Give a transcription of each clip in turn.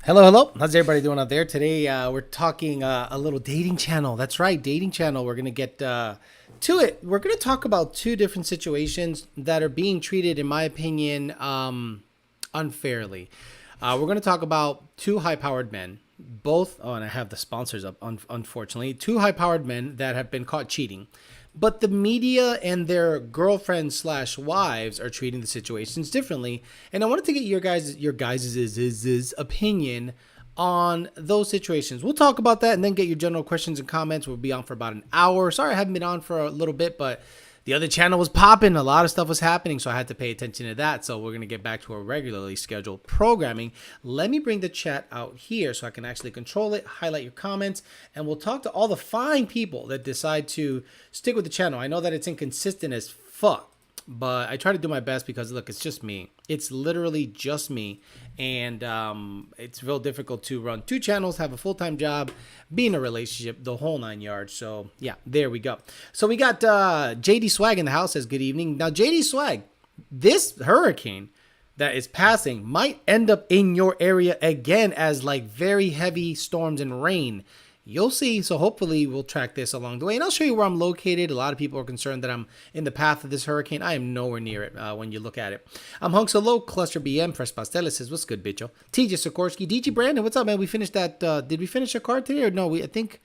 Hello, hello. How's everybody doing out there? Today, we're talking a little dating channel. That's right, dating channel. We're going to get to it. We're going to talk about two different situations that are being treated, in my opinion, unfairly. We're going to talk about two high-powered men, both, oh, and I have the sponsors up, unfortunately, two high-powered men that have been caught cheating. But the media and their girlfriends slash wives are treating the situations differently. And I wanted to get your guys' opinion on those situations. We'll talk about that and then get your general questions and comments. We'll be on for about an hour. Sorry, I haven't been on for a little bit, but the other channel was popping. A lot of stuff was happening, so I had to pay attention to that. So we're going to get back to our regularly scheduled programming. Let me bring the chat out here so I can actually control it, highlight your comments, and we'll talk to all the fine people that decide to stick with the channel. I know that it's inconsistent as fuck, but I try to do my best because, look, it's just me. It's literally just me, and it's real difficult to run two channels, have a full-time job, be in a relationship, the whole 9 yards. So, yeah, there we go. So we got JD Swag in the house, says good evening. Now, JD Swag, this hurricane that is passing might end up in your area again as, like, very heavy storms and rain. You'll see. So hopefully we'll track this along the way. And I'll show you where I'm located. A lot of people are concerned that I'm in the path of this hurricane. I am nowhere near it when you look at it. I'm Hunk Solo, Cluster BM, Fresh Pasteles says, what's good, bitcho? TJ Sikorsky, DG Brandon, what's up, man? We finished that. Did we finish a card today or no? I think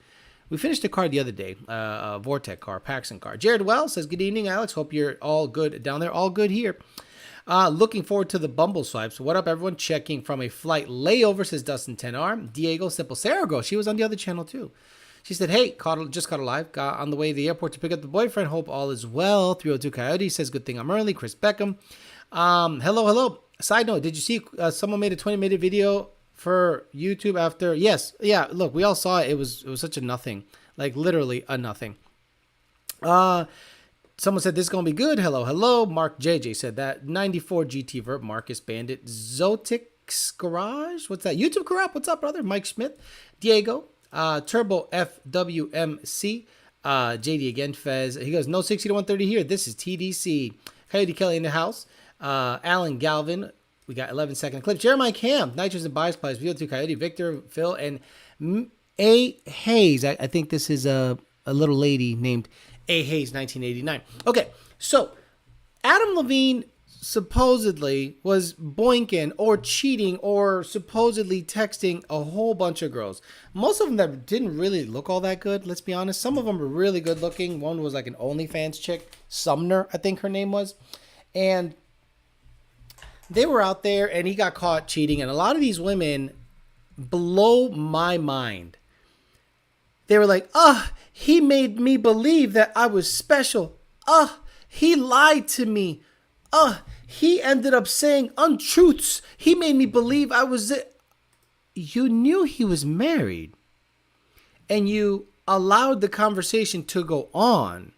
we finished a card the other day. Vortec card, Paxson card. Jared Wells says, good evening, Alex. Hope you're all good down there. All good here. Looking forward to the Bumble swipes. What up, everyone? Checking from a flight layover, says Dustin 10R. Diego Simple Sarah girl. She was on the other channel, too. She said, hey, just caught alive. Got on the way to the airport to pick up the boyfriend. Hope all is well. 302 Coyote says, good thing I'm early. Chris Beckham. Hello. Side note, did you see someone made a 20-minute video for YouTube after? Yes. Yeah, look, we all saw it. It was such a nothing. Like, literally a nothing. Someone said this is going to be good. Hello. Mark JJ said that. 94 GT Vert. Marcus Bandit. Zotics Garage. What's that? YouTube Corrupt. What's up, brother? Mike Smith. Diego. Turbo FWMC. JD again. Fez. He goes, no 60 to 130 here. This is TDC. Coyote Kelly in the house. Alan Galvin. We got 11-second clip. Jeremiah Cam. Nitrous and Bias Plays. VO2 Coyote. Victor. Phil. And A. Hayes. I think this is a little lady named A. Hayes, 1989. Okay, so Adam Levine supposedly was boinking or cheating or supposedly texting a whole bunch of girls. Most of them that didn't really look all that good, let's be honest. Some of them were really good looking. One was like an OnlyFans chick, Sumner, I think her name was. And they were out there and he got caught cheating. And a lot of these women blow my mind. They were like, he made me believe that I was special. He lied to me. He ended up saying untruths. He made me believe I was it. You knew he was married. And you allowed the conversation to go on,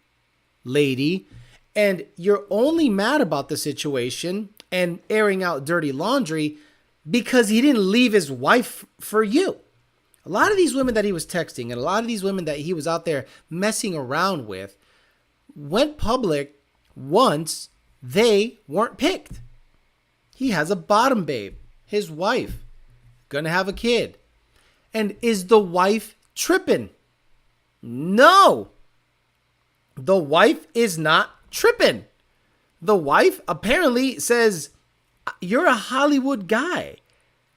lady. And you're only mad about the situation and airing out dirty laundry because he didn't leave his wife for you. A lot of these women that he was texting and a lot of these women that he was out there messing around with went public once they weren't picked. He has a bottom babe, his wife, gonna have a kid. And is the wife tripping? No. The wife is not tripping. The wife apparently says, you're a Hollywood guy.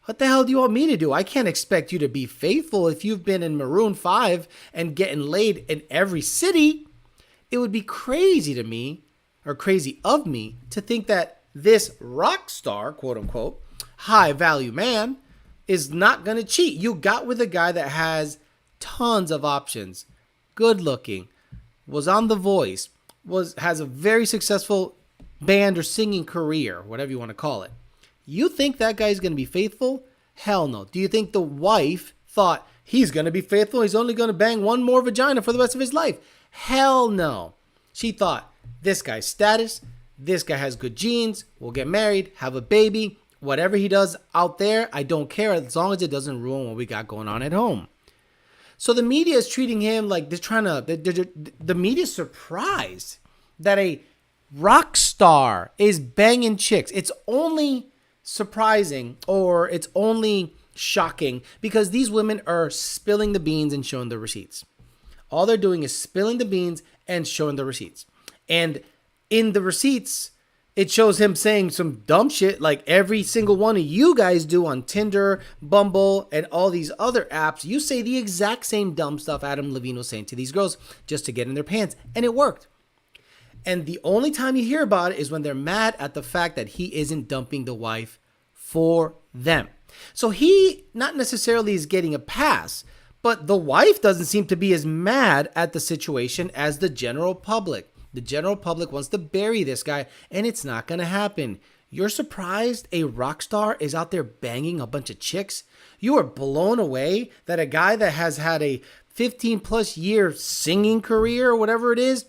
What the hell do you want me to do? I can't expect you to be faithful if you've been in Maroon 5 and getting laid in every city. It would be crazy to me, or crazy of me, to think that this rock star, quote unquote, high value man is not going to cheat. You got with a guy that has tons of options, good looking, was on The Voice, has a very successful band or singing career, whatever you want to call it. You think that guy's going to be faithful? Hell no. Do you think the wife thought he's going to be faithful? He's only going to bang one more vagina for the rest of his life? Hell no. She thought, this guy's status, this guy has good genes, we'll get married, have a baby, whatever he does out there, I don't care as long as it doesn't ruin what we got going on at home. So the media is treating him like they're trying to, the media's surprised that a rock star is banging chicks. It's only surprising, or it's only shocking because these women are spilling the beans and showing the receipts. All they're doing is spilling the beans and showing the receipts. And in the receipts, it shows him saying some dumb shit like every single one of you guys do on Tinder, Bumble, and all these other apps. You say the exact same dumb stuff Adam Levine was saying to these girls just to get in their pants. And it worked. And the only time you hear about it is when they're mad at the fact that he isn't dumping the wife for them. So he not necessarily is getting a pass, but the wife doesn't seem to be as mad at the situation as the general public. The general public wants to bury this guy, and it's not going to happen. You're surprised a rock star is out there banging a bunch of chicks? You are blown away that a guy that has had a 15 plus year singing career or whatever it is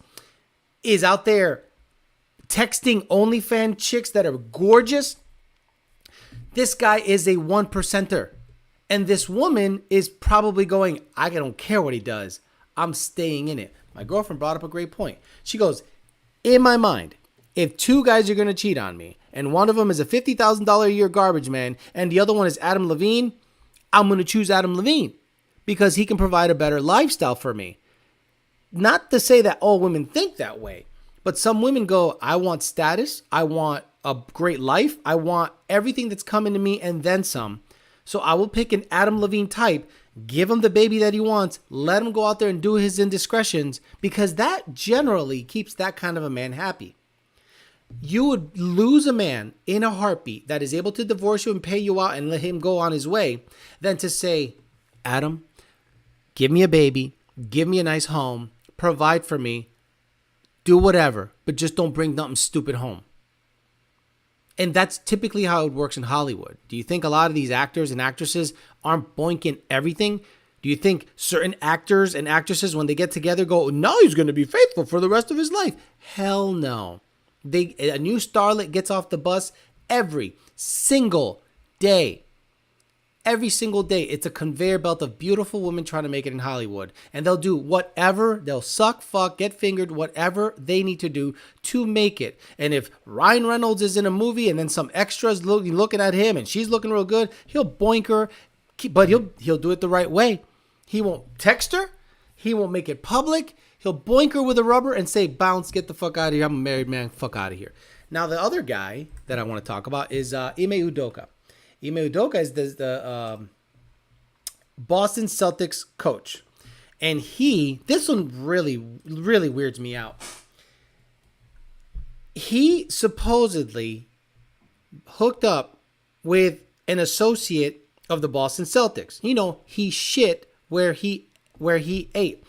out there texting OnlyFans chicks that are gorgeous? This guy is a one percenter. And this woman is probably going, I don't care what he does. I'm staying in it. My girlfriend brought up a great point. She goes, in my mind, if two guys are going to cheat on me, and one of them is a $50,000 a year garbage man, and the other one is Adam Levine, I'm going to choose Adam Levine because he can provide a better lifestyle for me. Not to say that all women think that way, but some women go, I want status, I want a great life, I want everything that's coming to me and then some. So I will pick an Adam Levine type, give him the baby that he wants, let him go out there and do his indiscretions, because that generally keeps that kind of a man happy. You would lose a man in a heartbeat that is able to divorce you and pay you out and let him go on his way than to say, Adam, give me a baby, give me a nice home, provide for me, do whatever, but just don't bring nothing stupid home. And that's typically how it works in Hollywood. Do you think a lot of these actors and actresses aren't boinking everything? Do you think certain actors and actresses, when they get together, go, no, he's going to be faithful for the rest of his life? Hell no. A new starlet gets off the bus every single day. Every single day, it's a conveyor belt of beautiful women trying to make it in Hollywood. And they'll do whatever, they'll suck, fuck, get fingered, whatever they need to do to make it. And if Ryan Reynolds is in a movie and then some extras looking at him and she's looking real good, he'll boink her, but he'll do it the right way. He won't text her. He won't make it public. He'll boink her with a rubber and say, bounce, get the fuck out of here. I'm a married man, fuck out of here. Now, the other guy that I want to talk about is Ime Udoka. Ime Udoka is the Boston Celtics coach. And this one really, really weirds me out. He supposedly hooked up with an associate of the Boston Celtics. You know, he shit where he ate.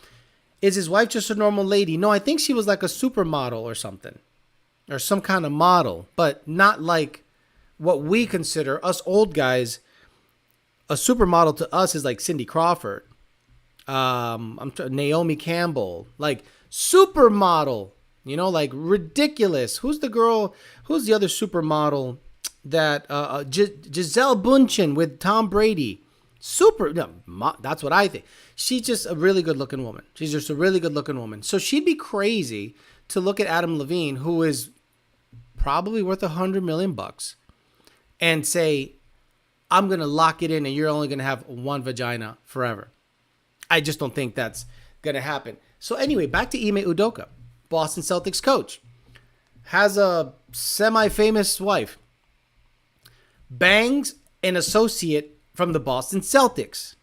Is his wife just a normal lady? No, I think she was like a supermodel or something. Or some kind of model, but not like what we consider, us old guys, a supermodel to us is like Cindy Crawford, Naomi Campbell, like supermodel, you know, like ridiculous. Who's the other supermodel that, Gisele Bündchen with Tom Brady? That's what I think. She's just a really good looking woman. She's just a really good looking woman. So she'd be crazy to look at Adam Levine, who is probably worth $100 million, and say, I'm going to lock it in and you're only going to have one vagina forever. I just don't think that's going to happen. So anyway, back to Ime Udoka, Boston Celtics coach. Has a semi-famous wife. Bangs an associate from the Boston Celtics.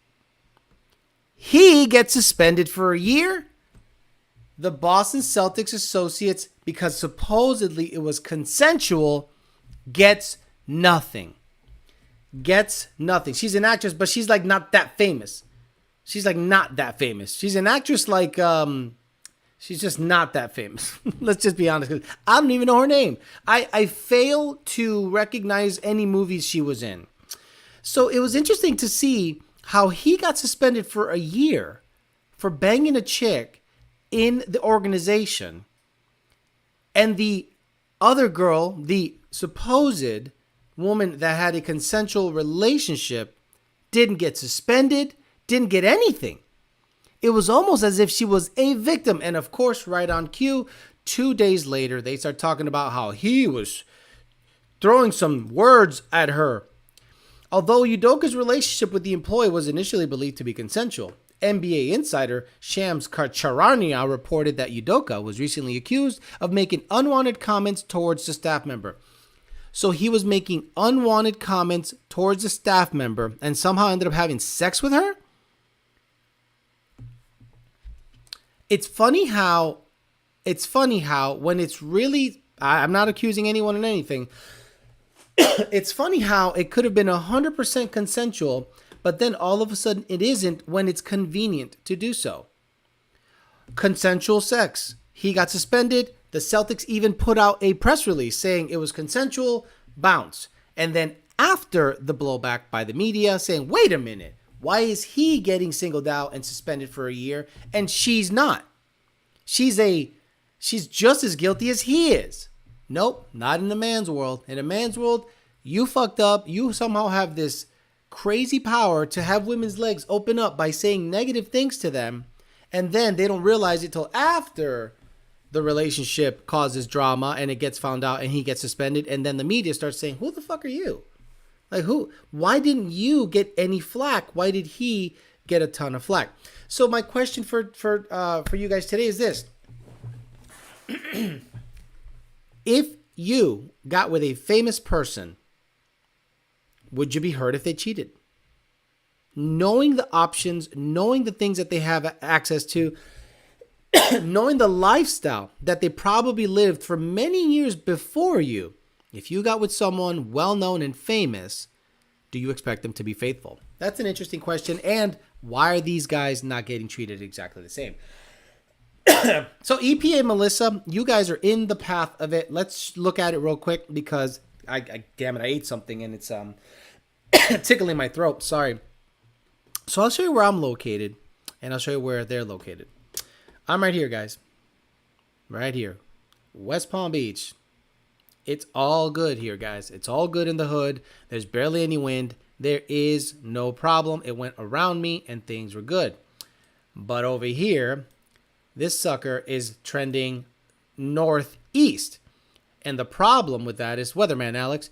He gets suspended for a year. The Boston Celtics associates, because supposedly it was consensual, gets nothing. She's an actress, but she's like not that famous. She's an actress like, she's just not that famous. Let's just be honest. I don't even know her name. I fail to recognize any movies she was in. So it was interesting to see how he got suspended for a year for banging a chick in the organization. And the other girl, the supposed woman that had a consensual relationship, didn't get suspended, didn't get anything. It was almost as if she was a victim. And of course, right on cue, 2 days later, they start talking about how he was throwing some words at her. Although Udoka's relationship with the employee was initially believed to be consensual, NBA insider Shams Charania reported that Udoka was recently accused of making unwanted comments towards the staff member. So he was making unwanted comments towards the staff member and somehow ended up having sex with her? It's funny how when it's really, I'm not accusing anyone of anything. It's funny how it could have been 100% consensual, but then all of a sudden it isn't when it's convenient to do so. Consensual sex. He got suspended. The Celtics even put out a press release saying it was consensual, bounce. And then after the blowback by the media saying, wait a minute, why is he getting singled out and suspended for a year and she's not? She's just as guilty as he is. Nope, not in a man's world. In a man's world, you fucked up. You somehow have this crazy power to have women's legs open up by saying negative things to them, and then they don't realize it till after the relationship causes drama and it gets found out and he gets suspended, and then the media starts saying, who the fuck are you? Like, who? Why didn't you get any flack? Why did he get a ton of flack? So my question for you guys today is this. If you got with a famous person, would you be hurt if they cheated? Knowing the options, knowing the things that they have access to, knowing the lifestyle that they probably lived for many years before you, if you got with someone well-known and famous, do you expect them to be faithful? That's an interesting question. And why are these guys not getting treated exactly the same? So EPA, Melissa, you guys are in the path of it. Let's look at it real quick because damn it, I ate something and it's tickling my throat. Sorry. So I'll show you where I'm located and I'll show you where they're located. I'm right here, guys. Right here. West Palm Beach. It's all good here, guys. It's all good in the hood. There's barely any wind. There is no problem. It went around me and things were good. But over here, this sucker is trending northeast. And the problem with that is, weatherman Alex,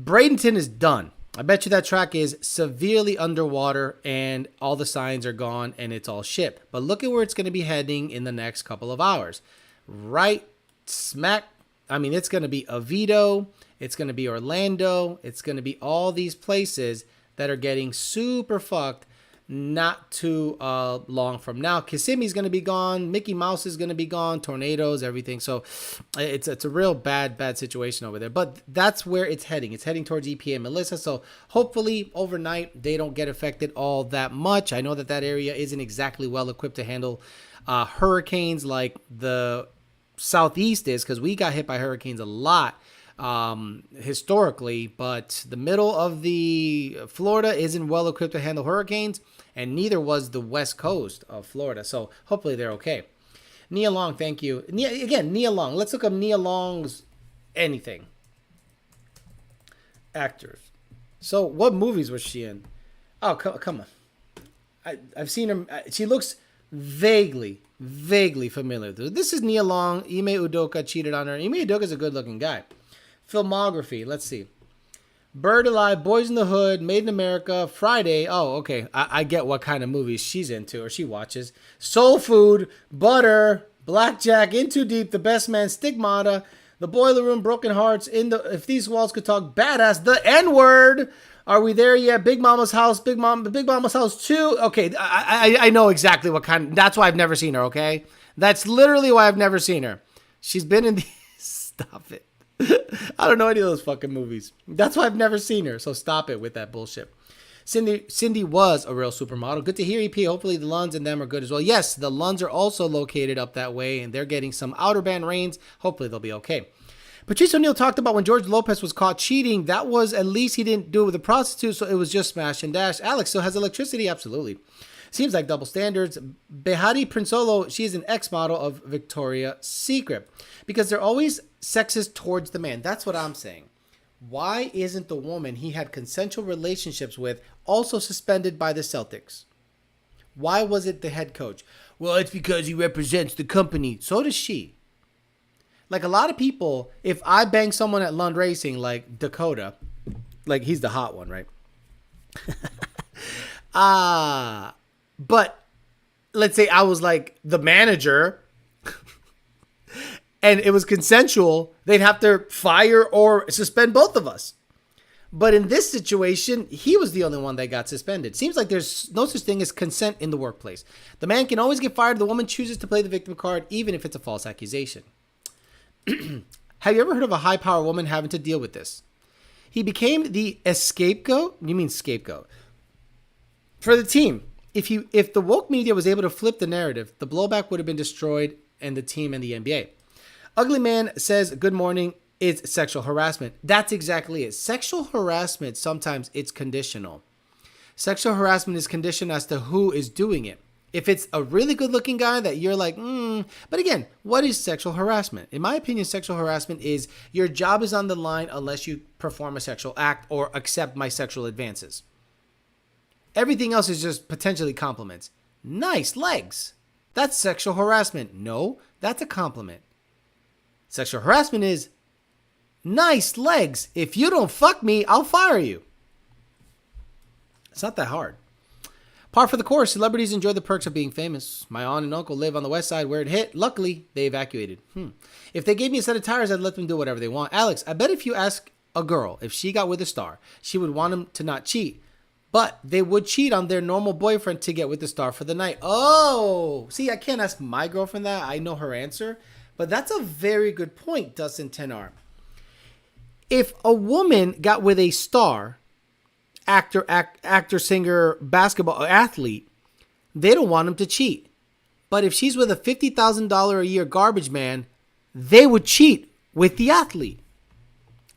Bradenton is done. I bet you that track is severely underwater and all the signs are gone and it's all ship. But look at where it's going to be heading in the next couple of hours. Right smack. I mean, it's going to be Oviedo. It's going to be Orlando. It's going to be all these places that are getting super fucked not too long from now. Kissimmee's going to be gone. Mickey Mouse is going to be gone. Tornadoes, everything. So it's a real bad situation over there. But that's where it's heading. It's heading towards EPA and Melissa. So hopefully overnight they don't get affected all that much. I know that area isn't exactly well equipped to handle hurricanes like the Southeast is, because we got hit by hurricanes a lot historically, but the middle of the Florida isn't well equipped to handle hurricanes, and neither was the west coast of Florida. So hopefully they're okay. Nia Long, thank you. Nia Long. Let's look up Nia Long's anything. Actors. So what movies was she in? Oh, come on. I've seen her. She looks vaguely familiar. This is Nia Long. Ime Udoka cheated on her. Ime Udoka's a good-looking guy. Filmography. Let's see. Bird Alive, Boys in the Hood, Made in America, Friday. Oh, okay. I get what kind of movies she's into or she watches. Soul Food, Butter, Blackjack, In Too Deep, The Best Man, Stigmata, The Boiler Room, Broken Hearts, If These Walls Could Talk, Badass, The N-Word. Are we there yet? Big Mama's House, Big Mama's House 2. Okay, I know exactly what kind. That's why I've never seen her, okay? That's literally why I've never seen her. She's been in the... Stop it. I don't know any of those fucking movies. That's why I've never seen her. So stop it with that bullshit. Cindy was a real supermodel. Good to hear, EP. Hopefully the Lunds and them are good as well. Yes, the Lunds are also located up that way, and they're getting some outer band rains. Hopefully they'll be okay. Patrice O'Neal talked about when George Lopez was caught cheating. That was, at least he didn't do it with a prostitute, so it was just smash and dash. Alex still has electricity? Absolutely. Seems like double standards. Behati Prinsolo, she is an ex-model of Victoria's Secret. Because they're always sexist towards the man. That's what I'm saying. Why isn't the woman he had consensual relationships with also suspended by the Celtics? Why was it the head coach? Well, it's because he represents the company. So does she. Like a lot of people, if I bang someone at Lund Racing, like Dakota, like he's the hot one, right? But let's say I was like the manager and it was consensual, they'd have to fire or suspend both of us. But in this situation, he was the only one that got suspended. Seems like there's no such thing as consent in the workplace. The man can always get fired if the woman chooses to play the victim card, even if it's a false accusation. Have you ever heard of a high-power woman having to deal with this? He became the scapegoat. You mean scapegoat? For the team. If the woke media was able to flip the narrative, the blowback would have been destroyed and the team and the NBA. Ugly Man says, good morning. It's sexual harassment. That's exactly it. Sexual harassment, sometimes it's conditional. Sexual harassment is conditioned as to who is doing it. If it's a really good looking guy that you're like, But again, what is sexual harassment? In my opinion, sexual harassment is your job is on the line unless you perform a sexual act or accept my sexual advances. Everything else is just potentially compliments. Nice legs. That's sexual harassment. No, that's a compliment. Sexual harassment is nice legs. If you don't fuck me, I'll fire you. It's not that hard. Par for the course. Celebrities enjoy the perks of being famous. My aunt and uncle live on the west side where it hit. Luckily, they evacuated. If they gave me a set of tires, I'd let them do whatever they want. Alex, I bet if you ask a girl if she got with a star, she would want him to not cheat. But they would cheat on their normal boyfriend to get with the star for the night. Oh, see, I can't ask my girlfriend that. I know her answer. But that's a very good point, Dustin Tenar. If a woman got with a star, actor, singer, basketball athlete, they don't want him to cheat. But if she's with a $50,000 a year garbage man, they would cheat with the athlete.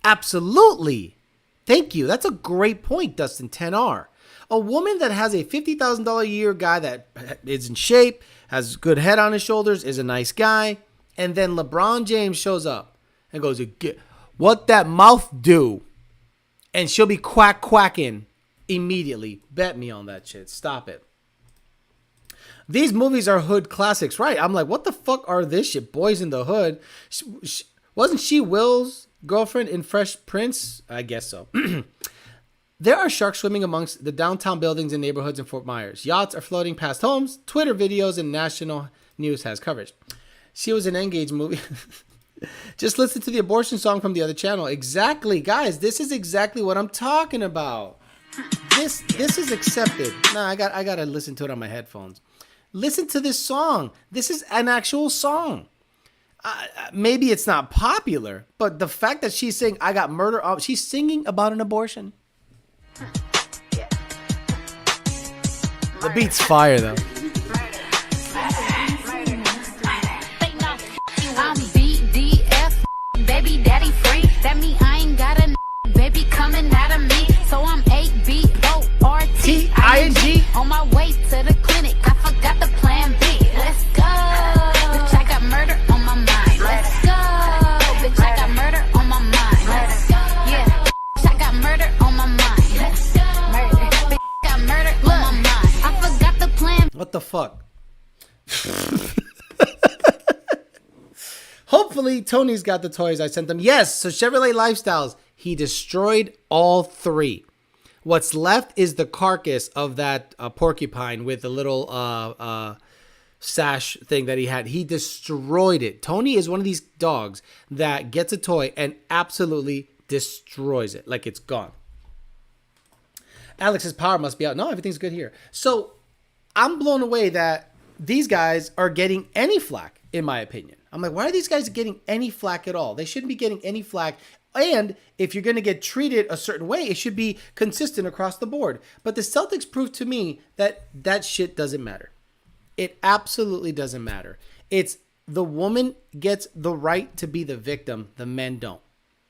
Absolutely. Thank you. That's a great point, Dustin 10R. A woman that has a $50,000 a year guy that is in shape, has good head on his shoulders, is a nice guy, and then LeBron James shows up and goes, what that mouth do? And she'll be quacking immediately. Bet me on that shit. Stop it. These movies are hood classics, right? I'm like, what the fuck are this shit? Boys in the Hood. Wasn't she Will's girlfriend in Fresh Prince? I guess so. There are sharks swimming amongst the downtown buildings and neighborhoods in Fort Myers. Yachts are floating past homes. Twitter videos and national news has coverage. She was an Engage movie. Just listen to the abortion song from the other channel. Exactly, guys. This is exactly what I'm talking about. This is accepted. Nah, I gotta listen to it on my headphones. Listen to this song. This is an actual song. Maybe it's not popular, but the fact that she's saying I got murder, she's singing about an abortion. The beat's fire though. Baby daddy free, that mean I ain't got a baby coming out of me. So I'm ABORTING on my way to the clinic. I forgot the plan B. Let's go. Bitch, I got murder on my mind. Let's go. Bitch, I got murder on my mind. Let's go. Yeah. Bitch, I got murder on my mind. Let's go. Murder. Bitch, I got murder on my mind. I forgot the plan. What the fuck? Hopefully, Tony's got the toys I sent him. Yes, so Chevrolet Lifestyles. He destroyed all three. What's left is the carcass of that porcupine with the little sash thing that he had. He destroyed it. Tony is one of these dogs that gets a toy and absolutely destroys it. Like it's gone. Alex's power must be out. No, everything's good here. So I'm blown away that these guys are getting any flack, in my opinion. I'm like, why are these guys getting any flack at all? They shouldn't be getting any flack. And if you're going to get treated a certain way, it should be consistent across the board. But the Celtics proved to me that that shit doesn't matter. It absolutely doesn't matter. It's the woman gets the right to be the victim. The men don't.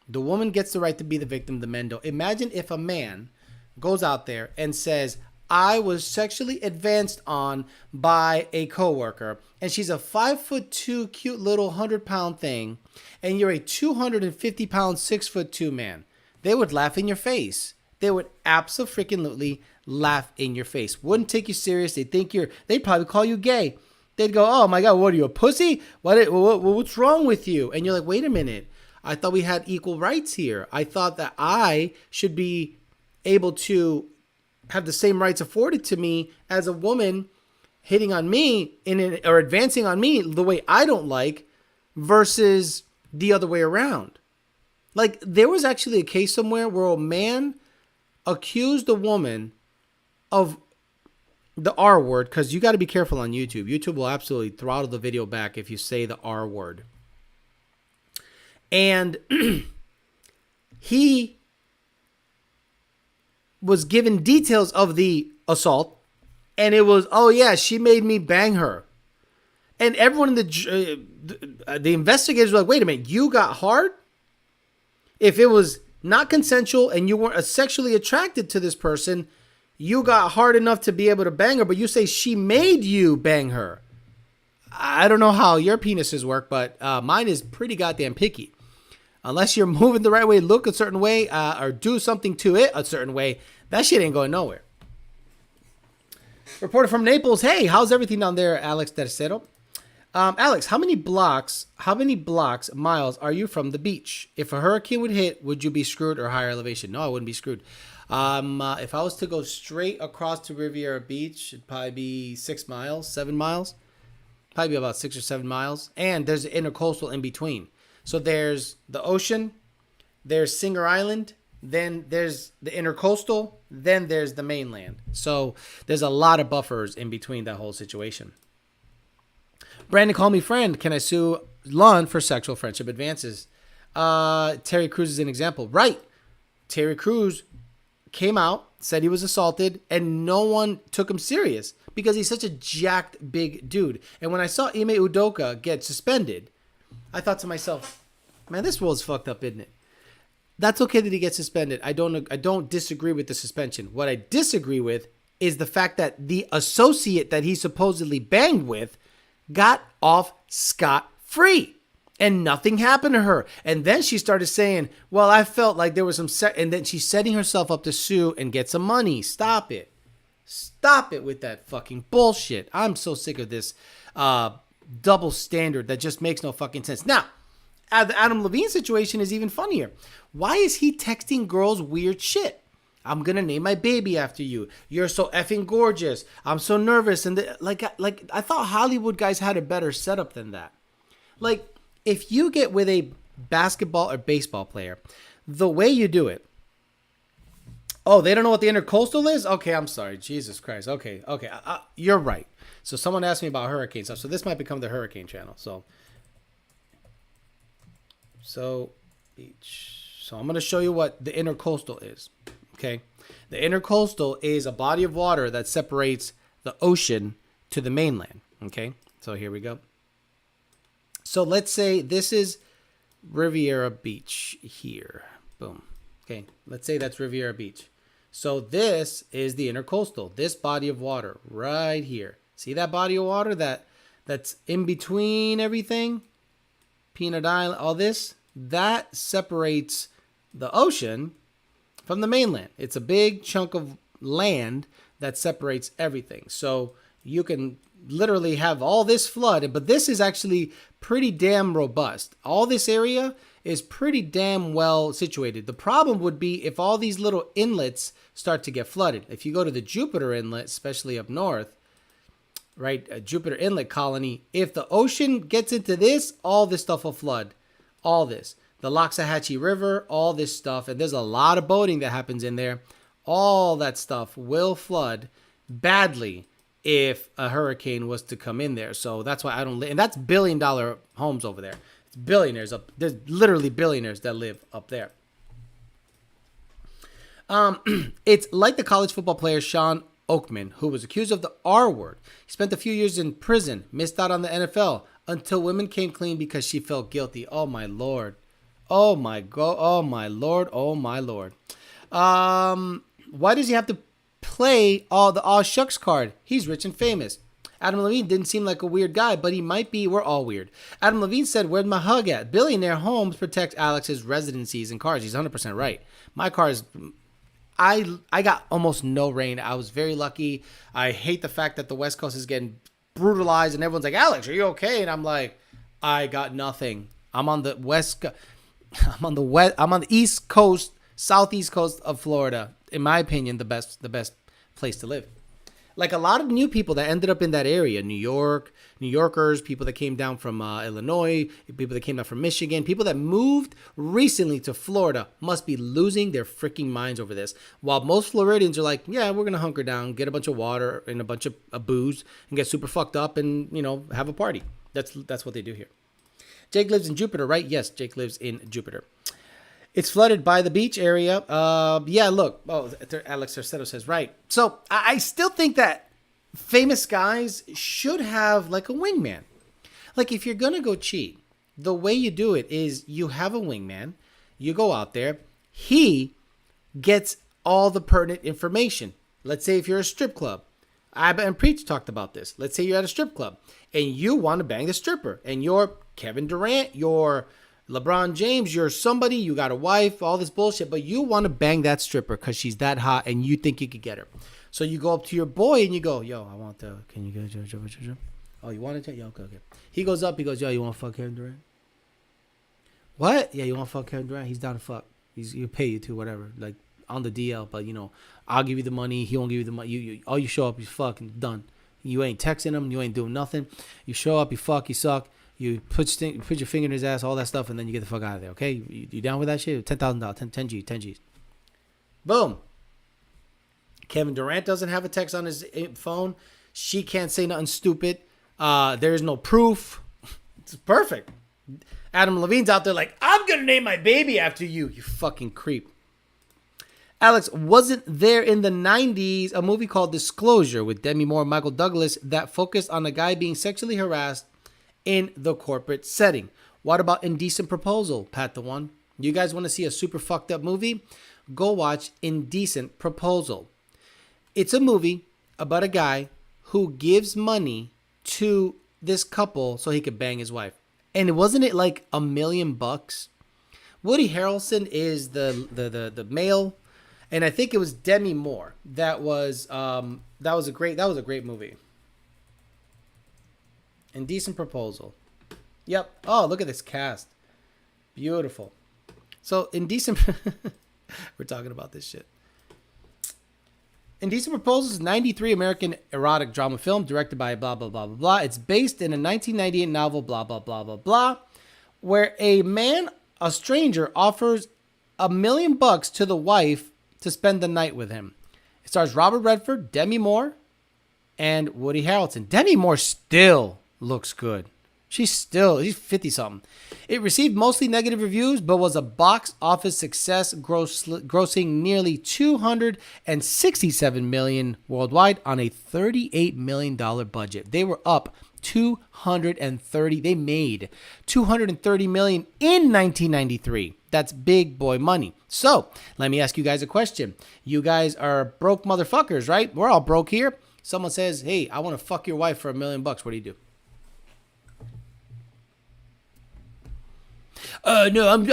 The woman gets the right to be the victim. The men don't. Imagine if a man goes out there and says, I was sexually advanced on by a coworker, and she's a 5'2" cute little 100-pound thing, and you're a 250-pound 6'2" man. They would laugh in your face. They would absolutely laugh in your face. Wouldn't take you serious. They'd probably call you gay. They'd go, oh my God, what are you, a pussy? What's wrong with you? And you're like, wait a minute. I thought we had equal rights here. I thought that I should be able to have the same rights afforded to me as a woman hitting on me or advancing on me the way I don't like versus the other way around. Like, there was actually a case somewhere where a man accused a woman of the R word, because you got to be careful on YouTube. YouTube will absolutely throttle the video back if you say the R word. And he was given details of the assault, and it was, oh yeah, she made me bang her. And everyone in the investigators were like, wait a minute, you got hard? If it was not consensual and you weren't sexually attracted to this person, you got hard enough to be able to bang her, but you say she made you bang her. I don't know how your penises work, but mine is pretty goddamn picky. Unless you're moving the right way, look a certain way, or do something to it a certain way, that shit ain't going nowhere. Reporter from Naples, hey, how's everything down there, Alex Tercero? Alex, how many blocks, miles are you from the beach? If a hurricane would hit, would you be screwed or higher elevation? No, I wouldn't be screwed. If I was to go straight across to Riviera Beach, it'd probably be 6 miles, 7 miles. Probably be about 6 or 7 miles. And there's an intercoastal in between. So there's the ocean, there's Singer Island, then there's the intercoastal, then there's the mainland. So there's a lot of buffers in between that whole situation. Brandon, call me friend. Can I sue Lund for sexual friendship advances? Terry Crews is an example. Right. Terry Crews came out, said he was assaulted, and no one took him serious because he's such a jacked big dude. And when I saw Ime Udoka get suspended, I thought to myself, man, this world's fucked up, isn't it? That's okay that he gets suspended. I don't disagree with the suspension. What I disagree with is the fact that the associate that he supposedly banged with got off scot-free and nothing happened to her. And then she started saying, well, I felt like there was some and then she's setting herself up to sue and get some money. Stop it. Stop it with that fucking bullshit. I'm so sick of this double standard that just makes no fucking sense. Now, the Adam Levine situation is even funnier. Why is he texting girls weird shit? I'm going to name my baby after you. You're so effing gorgeous. I'm so nervous. And I thought Hollywood guys had a better setup than that. Like, if you get with a basketball or baseball player, the way you do it, oh, they don't know what the intercoastal is? Okay, I'm sorry. Jesus Christ. Okay. You're right. So someone asked me about hurricane stuff. So this might become the hurricane channel. So beach. So I'm going to show you what the intercoastal is. Okay. The intercoastal is a body of water that separates the ocean to the mainland. Okay. So here we go. So let's say this is Riviera Beach here. Boom. Okay. Let's say that's Riviera Beach. So this is the intercoastal, this body of water right here. See that body of water that's in between everything? Peanut Island, all this, that separates the ocean from the mainland. It's a big chunk of land that separates everything. So you can literally have all this flood, but this is actually pretty damn robust. All this area is pretty damn well situated. The problem would be if all these little inlets start to get flooded. If you go to the Jupiter Inlet, especially up north, right, Jupiter Inlet colony, if the ocean gets into this, all this stuff will flood. All this. The Loxahatchee River, all this stuff, and there's a lot of boating that happens in there. All that stuff will flood badly if a hurricane was to come in there. So that's why I don't live, and that's $1 billion homes over there. It's billionaires up. There's literally billionaires that live up there. It's like the college football player Sean Oakman, who was accused of the R word. He spent a few years in prison, missed out on the NFL until women came clean because she felt guilty. Oh my Lord. Oh my God. Oh my Lord. Oh my Lord. Why does he have to play all the aw shucks card? He's rich and famous. Adam Levine didn't seem like a weird guy, but he might be. We're all weird. Adam Levine said, where'd my hug at? Billionaire homes protect Alex's residencies and cars. He's 100% right. My car is... I got almost no rain. I was very lucky. I hate the fact that the West Coast is getting brutalized and everyone's like, Alex, are you okay? And I'm like, I got nothing. I'm on the I'm on the East Coast, southeast coast of Florida. In my opinion, the best place to live. Like a lot of new people that ended up in that area, New Yorkers, people that came down from Illinois, people that came down from Michigan, people that moved recently to Florida must be losing their freaking minds over this. While most Floridians are like, yeah, we're going to hunker down, get a bunch of water and a bunch of booze and get super fucked up and, have a party. That's what they do here. Jake lives in Jupiter, right? Yes, Jake lives in Jupiter. It's flooded by the beach area. Yeah, look. Oh, Alex Arcedo says, right. So I still think that famous guys should have like a wingman. Like if you're going to go cheat, the way you do it is you have a wingman. You go out there. He gets all the pertinent information. Let's say if you're a strip club. Abba and Preach talked about this. Let's say you're at a strip club and you want to bang the stripper. And you're Kevin Durant, you're LeBron James, you're somebody, you got a wife, all this bullshit, but you want to bang that stripper because she's that hot and you think you could get her. So you go up to your boy and you go, yo, I want the, can you go, oh, you want it? Yeah, okay. He goes up, he goes, yo, you want to fuck Kevin Durant? What? Yeah, you want to fuck Kevin Durant? He's down to fuck. He'll pay you to whatever, like on the DL, but I'll give you the money, he won't give you the money. All you show up, you fucking done. You ain't texting him, you ain't doing nothing. You show up, you fuck, you suck. You put your finger in his ass, all that stuff, and then you get the fuck out of there, okay? You down with that shit? $10,000, 10 G's. Boom. Kevin Durant doesn't have a text on his phone. She can't say nothing stupid. There's no proof. It's perfect. Adam Levine's out there like, I'm going to name my baby after you, you fucking creep. Alex, wasn't there in the 90s a movie called Disclosure with Demi Moore and Michael Douglas that focused on a guy being sexually harassed in the corporate setting? What about Indecent Proposal, Pat the One? You guys want to see a super fucked up movie? Go watch Indecent Proposal. It's a movie about a guy who gives money to this couple so he could bang his wife. And wasn't it like $1 million? Woody Harrelson is the male, and I think it was Demi Moore. That was a great movie. Indecent Proposal. Yep. Oh, look at this cast. Beautiful. So, Indecent... We're talking about this shit. Indecent Proposal is a 93 American erotic drama film directed by blah, blah, blah, blah, blah. It's based in a 1998 novel, blah, blah, blah, blah, blah, where a stranger, offers $1 million to the wife to spend the night with him. It stars Robert Redford, Demi Moore, and Woody Harrelson. Demi Moore still looks good. She's 50-something. It received mostly negative reviews, but was a box office success, grossing nearly $267 million worldwide on a $38 million budget. They were up They made $230 million in 1993. That's big boy money. So let me ask you guys a question. You guys are broke motherfuckers, right? We're all broke here. Someone says, hey, I want to fuck your wife for $1 million. What do you do? No,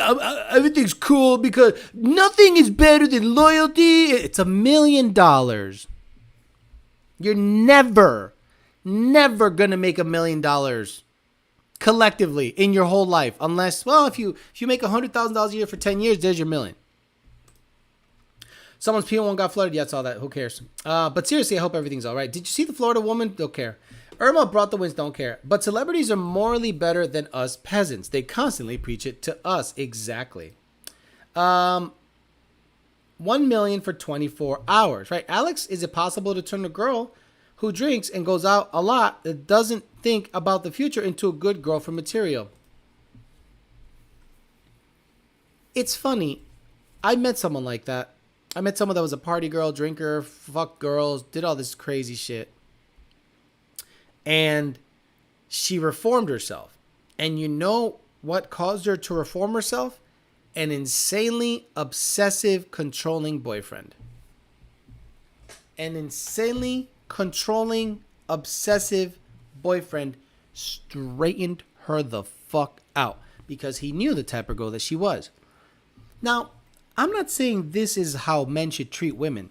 everything's cool because nothing is better than loyalty. It's $1 million. You're never gonna make $1 million collectively in your whole life, unless, well, if you make $100,000 a year for 10 years, there's your $1 million. Someone's P1 got flooded. Yeah, it's all that. Who cares? But seriously, I hope everything's all right. Did you see the Florida woman? Don't care. Irma brought the winds, don't care. But celebrities are morally better than us peasants. They constantly preach it to us. Exactly. 1 million for 24 hours, right? Alex, is it possible to turn a girl who drinks and goes out a lot that doesn't think about the future into a good girl for material? It's funny. I met someone like that. I met someone that was a party girl, drinker, fuck girls, did all this crazy shit. And she reformed herself. And you know what caused her to reform herself? An insanely obsessive, controlling boyfriend. An insanely controlling, obsessive boyfriend straightened her the fuck out because he knew the type of girl that she was. Now, I'm not saying this is how men should treat women,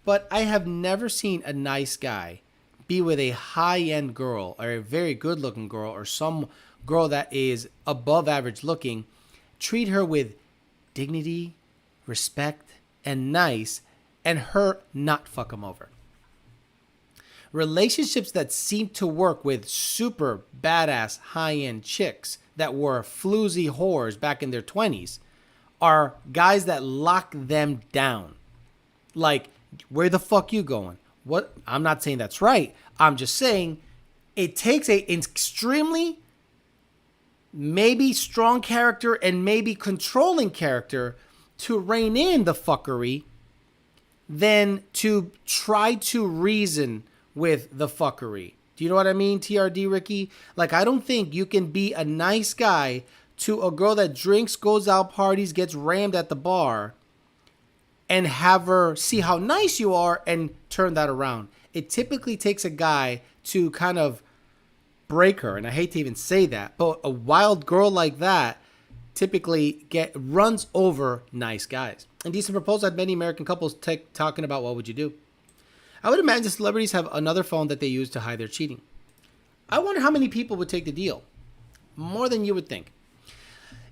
but I have never seen a nice guy be with a high-end girl or a very good-looking girl or some girl that is above average looking, treat her with dignity, respect, and nice, and her not fuck him over. Relationships that seem to work with super badass high-end chicks that were floozy whores back in their 20s are guys that lock them down. Like, where the fuck you going? What? I'm not saying that's right. I'm just saying it takes a extremely maybe strong character and maybe controlling character to rein in the fuckery than to try to reason with the fuckery. Do you know what I mean, TRD Ricky? Like, I don't think you can be a nice guy to a girl that drinks, goes out, parties, gets rammed at the bar, and have her see how nice you are and turn that around. It typically takes a guy to kind of break her, and I hate to even say that, but a wild girl like that typically runs over nice guys. Indecent Proposal had many American couples talking about what would you do. I would imagine celebrities have another phone that they use to hide their cheating. I wonder how many people would take the deal. More than you would think.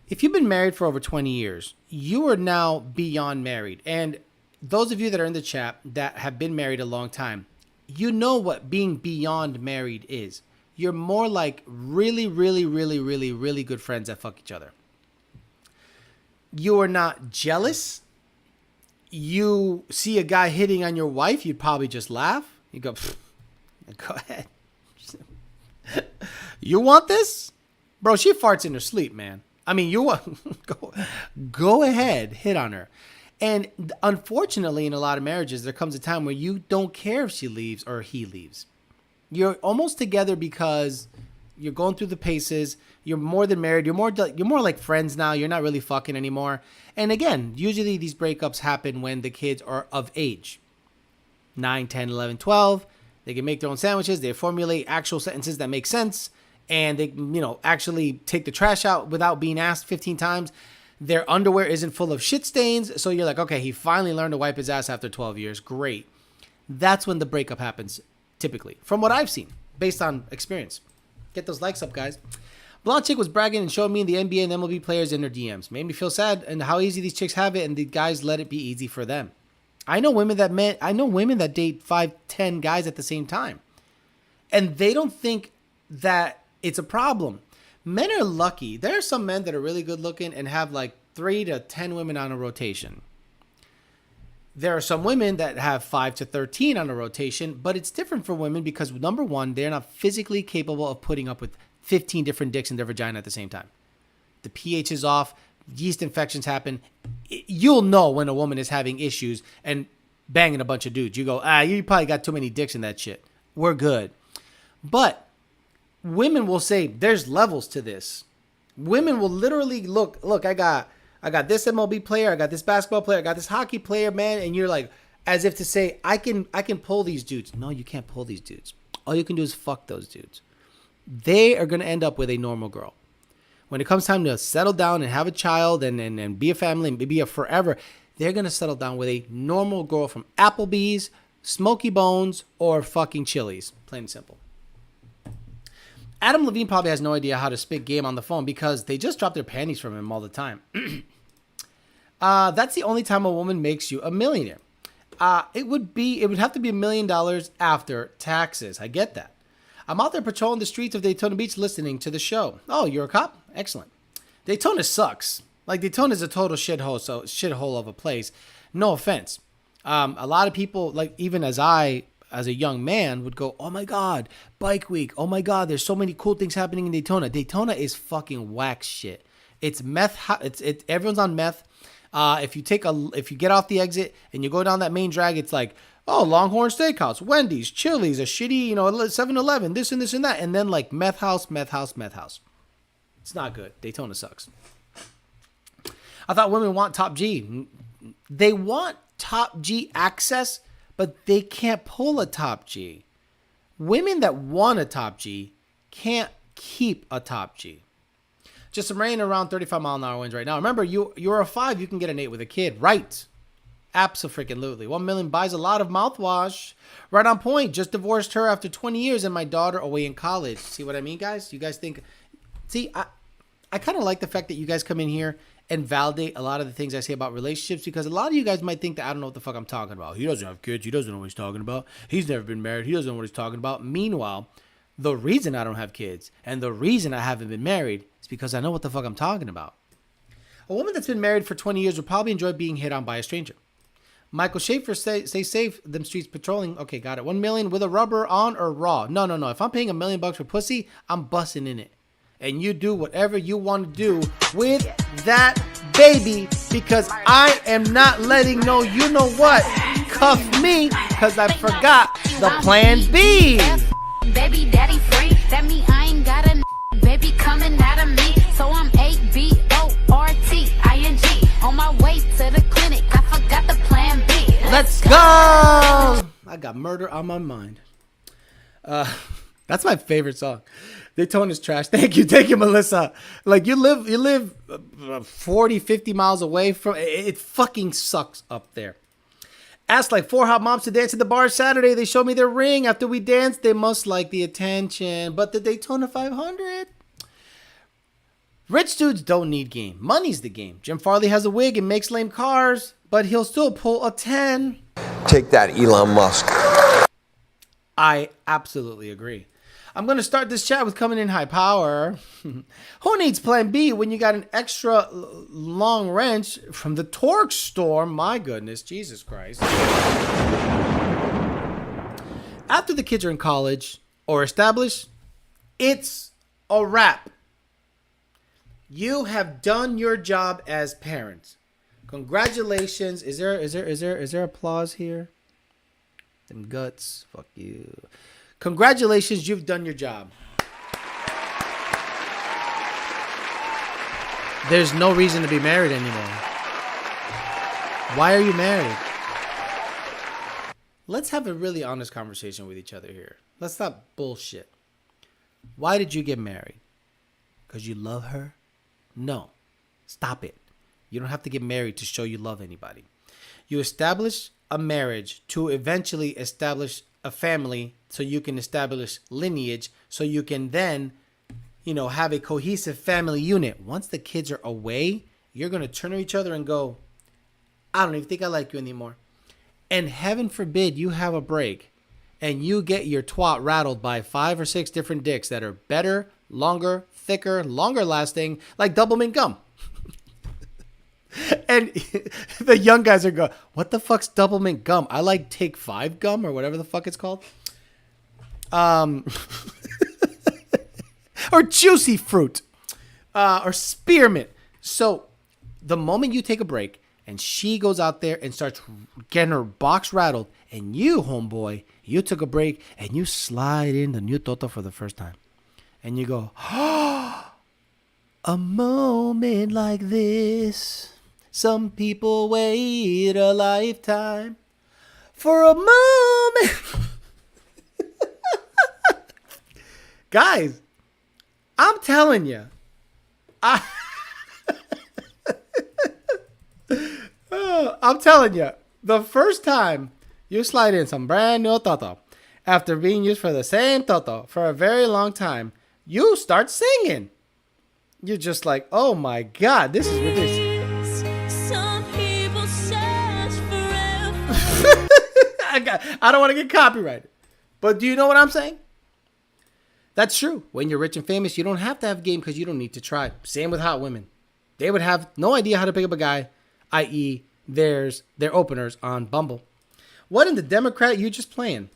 If you've been married for over 20 years, you are now beyond married. And those of you that are in the chat that have been married a long time, you know what being beyond married is. You're more like really, really, really, really, really good friends that fuck each other. You are not jealous. You see a guy hitting on your wife, you'd probably just laugh. You go ahead. You want this? Bro, she farts in her sleep, man. I mean, you want go ahead, hit on her. And unfortunately, in a lot of marriages, there comes a time where you don't care if she leaves or he leaves. You're almost together because you're going through the paces. You're more than married. You're more like friends now. You're not really fucking anymore. And again, usually these breakups happen when the kids are of age. 9, 10, 11, 12. They can make their own sandwiches. They formulate actual sentences that make sense. And they, actually take the trash out without being asked 15 times. Their underwear isn't full of shit stains. So you're like, okay, he finally learned to wipe his ass after 12 years. Great. That's when the breakup happens, typically. From what I've seen, based on experience. Get those likes up, guys. Blonde chick was bragging and showing me the NBA and MLB players in their DMs. Made me feel sad and how easy these chicks have it, and the guys let it be easy for them. I know women that date 5, 10 guys at the same time. And they don't think that it's a problem. Men are lucky. There are some men that are really good looking and have like 3 to 10 women on a rotation. There are some women that have 5 to 13 on a rotation, but it's different for women because, number one, they're not physically capable of putting up with 15 different dicks in their vagina at the same time. The pH is off. Yeast infections happen. You'll know when a woman is having issues and banging a bunch of dudes. You go, you probably got too many dicks in that shit. We're good. But women will say there's levels to this. Women will literally look, I got this MLB player, I got this basketball player, I got this hockey player, man, and you're like, as if to say, I can pull these dudes. No, you can't pull these dudes. All you can do is fuck those dudes. They are going to end up with a normal girl. When it comes time to settle down and have a child and be a family and be a forever, they're going to settle down with a normal girl from Applebee's, Smoky Bones, or fucking Chili's. Plain and simple. Adam Levine probably has no idea how to spit game on the phone because they just drop their panties from him all the time. That's the only time a woman makes you a millionaire. It would have to be $1 million after taxes. I get that. I'm out there patrolling the streets of Daytona Beach listening to the show. Oh, you're a cop? Excellent. Daytona sucks. Like, Daytona is a total shithole of a place. No offense. A lot of people, like, even as a young man, would go, oh my God, bike week. Oh my God, there's so many cool things happening in Daytona. Daytona is fucking whack shit. It's meth. Everyone's on meth. If you get off the exit and you go down that main drag, it's like, oh, Longhorn Steakhouse, Wendy's, Chili's, a shitty, 7-Eleven, this and this and that. And then like meth house. It's not good. Daytona sucks. I thought women want top G. They want top G access, but they can't pull a top G. Women that want a top G can't keep a top G. Just some rain around 35-mile-an-hour winds right now. Remember, you're a 5, you can get an 8 with a kid. Right. Abso-freaking-lutely. 1 million buys a lot of mouthwash. Right on point. Just divorced her after 20 years and my daughter away in college. See what I mean, guys? You guys think... See, I kind of like the fact that you guys come in here and validate a lot of the things I say about relationships, because a lot of you guys might think that I don't know what the fuck I'm talking about. He doesn't have kids. He doesn't know what he's talking about. He's never been married. He doesn't know what he's talking about. Meanwhile, the reason I don't have kids and the reason I haven't been married is because I know what the fuck I'm talking about. A woman that's been married for 20 years would probably enjoy being hit on by a stranger. Michael Schaefer stay safe, them streets patrolling. Okay, got it. 1 million with a rubber on or raw? No. If I'm paying $1 million for pussy, I'm busting in it. And you do whatever you want to do with that baby, because I am not letting no you know what cuff me because I forgot the plan B. Baby daddy free. That mean I ain't got a baby coming out of me. So I'm ABORTING. On my way to the clinic. I forgot the plan B. Let's go. I got murder on my mind. That's my favorite song. Daytona's trash. Thank you, Melissa. Like, you live 40, 50 miles away from it. Fucking sucks up there. Asked like 4 hot moms to dance at the bar Saturday. They showed me their ring. After we danced, they must like the attention. But the Daytona 500. Rich dudes don't need game. Money's the game. Jim Farley has a wig and makes lame cars, but he'll still pull a 10. Take that, Elon Musk. I absolutely agree. I'm going to start this chat with coming in high power. Who needs plan B when you got an extra long wrench from the torque store? My goodness, Jesus Christ. After the kids are in college or established, it's a wrap. You have done your job as parents. Congratulations. Is there applause here? Them guts. Fuck you. Congratulations, you've done your job. There's no reason to be married anymore. Why are you married? Let's have a really honest conversation with each other here. Let's stop bullshit. Why did you get married? Because you love her? No. Stop it. You don't have to get married to show you love anybody. You establish a marriage to eventually establish a family, so you can establish lineage, so you can then, have a cohesive family unit. Once the kids are away, you're going to turn to each other and go, I don't even think I like you anymore. And heaven forbid you have a break and you get your twat rattled by 5 or 6 different dicks that are better, longer, thicker, longer lasting, like double mint gum. And the young guys are going, what the fuck's double mint gum? I like Take 5 gum or whatever the fuck it's called. Or juicy fruit. Or spearmint. So the moment you take a break and she goes out there and starts getting her box rattled, and you, homeboy, you took a break and you slide in the new Toto for the first time. And you go, oh, a moment like this. Some people wait a lifetime for a moment. Guys, I'm telling you. I'm telling you. The first time you slide in some brand new Toto after being used for the same Toto for a very long time, you start singing. You're just like, oh my God, this is ridiculous. I don't want to get copyrighted. But do you know what I'm saying? That's true. When you're rich and famous, you don't have to have game because you don't need to try. Same with hot women. They would have no idea how to pick up a guy, i.e. their openers on Bumble. What in the Democrat you just playing?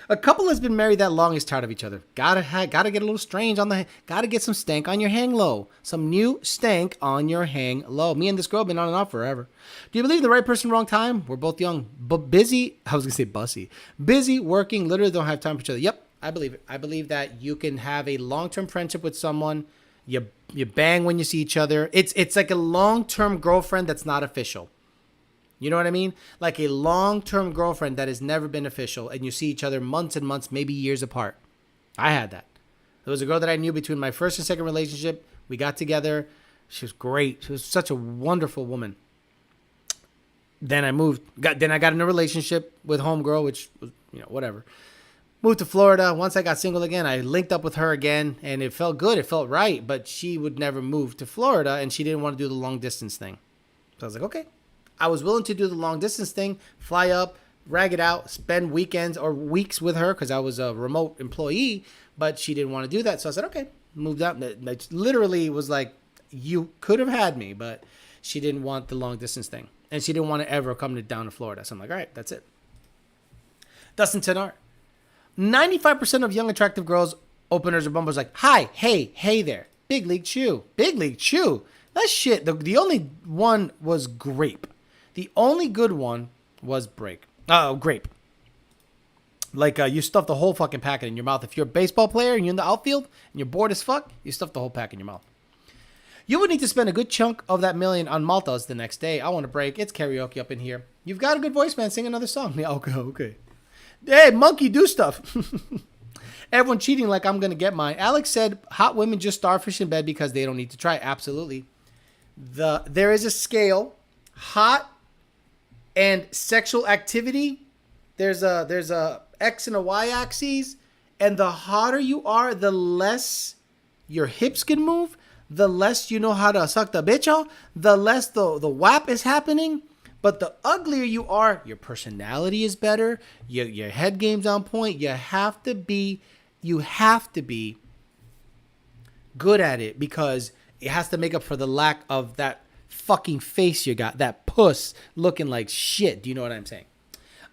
A couple has been married that long is tired of each other. Gotta get a little strange on the. Gotta get some stank on your hang low. Some new stank on your hang low. Me and this girl been on and off forever. Do you believe in the right person, wrong time? We're both young, but busy. I was gonna say bussy. Busy working. Literally don't have time for each other. Yep, I believe it. I believe that you can have a long-term friendship with someone. You bang when you see each other. It's like a long-term girlfriend that's not official. You know what I mean? Like a long-term girlfriend that has never been official, and you see each other months and months, maybe years apart. I had that. There was a girl that I knew between my first and second relationship. We got together. She was great. She was such a wonderful woman. Then I moved. Then I got in a relationship with homegirl, which was, whatever. moved to Florida. Once I got single again, I linked up with her again, and it felt good. It felt right, but she would never move to Florida, and she didn't want to do the long distance thing. So I was like, okay. I was willing to do the long distance thing, fly up, rag it out, spend weekends or weeks with her because I was a remote employee, but she didn't want to do that. So I said, okay, moved out. It literally was like, you could have had me, but she didn't want the long distance thing. And she didn't want to ever come down to Florida. So I'm like, all right, that's it. Dustin Tenart. 95% of young attractive girls, openers or bumpers like, hi, hey there. Big League Chew. Big League Chew. That shit, the only one was grape. The only good one was grape. Like you stuff the whole fucking packet in your mouth. If you're a baseball player and you're in the outfield and you're bored as fuck, you stuff the whole pack in your mouth. You would need to spend a good chunk of that million on Maltas the next day. I want a break. It's karaoke up in here. You've got a good voice, man. Sing another song. Yeah, okay. Hey, monkey, do stuff. Everyone cheating like I'm going to get mine. Alex said hot women just starfish in bed because they don't need to try. Absolutely. There is a scale. Hot and sexual activity. There's a X and a Y axis. And the hotter you are, the less your hips can move. The less you know how to suck the bitch off. The less the WAP is happening. But the uglier you are, your personality is better. Your head game's on point. You have to be good at it because it has to make up for the lack of that fucking face you got. That puss looking like shit. Do you know what I'm saying?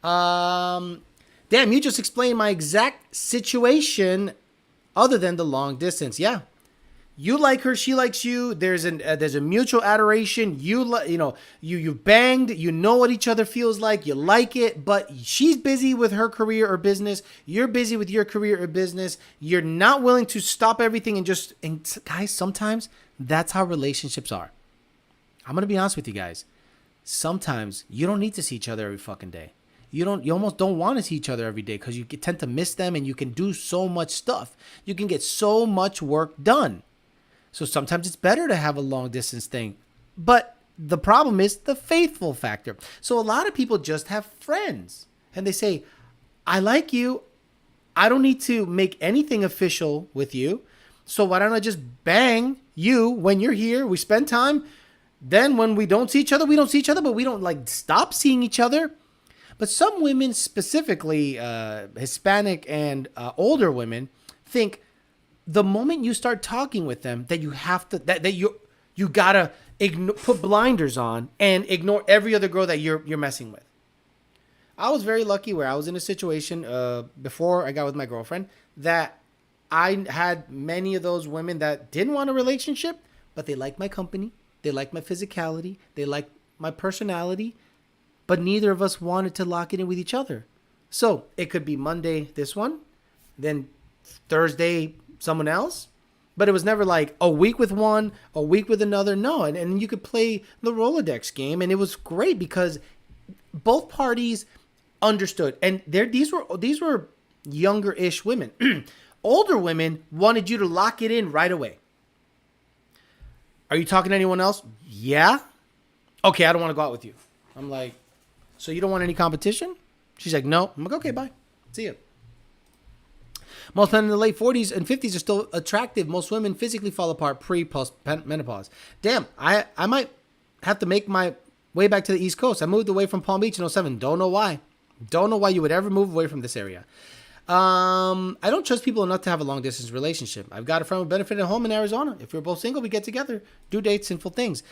Damn, you just explained my exact situation other than the long distance. Yeah. You like her, she likes you. There's a mutual adoration. You banged. You know what each other feels like. You like it, but she's busy with her career or business. You're busy with your career or business. You're not willing to stop everything and guys, sometimes that's how relationships are. I'm gonna be honest with you guys. Sometimes you don't need to see each other every fucking day. You almost don't want to see each other every day because you tend to miss them and you can do so much stuff. You can get so much work done. So sometimes it's better to have a long distance thing. But the problem is the faithful factor. So a lot of people just have friends and they say, I like you. I don't need to make anything official with you. So why don't I just bang you when you're here? We spend time. Then when we don't see each other, we don't see each other, but we don't like stop seeing each other. But some women, specifically Hispanic and older women, think the moment you start talking with them that you have to that you gotta put blinders on and ignore every other girl that you're messing with. I was very lucky where I was in a situation before I got with my girlfriend that I had many of those women that didn't want a relationship, but they liked my company, they liked my physicality, they liked my personality, but neither of us wanted to lock it in with each other. So it could be Monday this one, then Thursday someone else, but it was never like a week with one, a week with another. No, and you could play the Rolodex game, and it was great because both parties understood. And these were younger-ish women. Older women wanted you to lock it in right away. Are you talking to anyone else? Yeah. Okay, I don't want to go out with you. I'm like, so you don't want any competition? She's like, no. I'm like, okay, bye. See ya. Most men in the late 40s and 50s are still attractive. Most women physically fall apart pre-post-menopause. Damn, I might have to make my way back to the East Coast. I moved away from Palm Beach in 07. Don't know why. Don't know why you would ever move away from this area. I don't trust people enough to have a long-distance relationship. I've got a friend with benefit at home in Arizona. If we're both single, we get together, do dates, sinful things.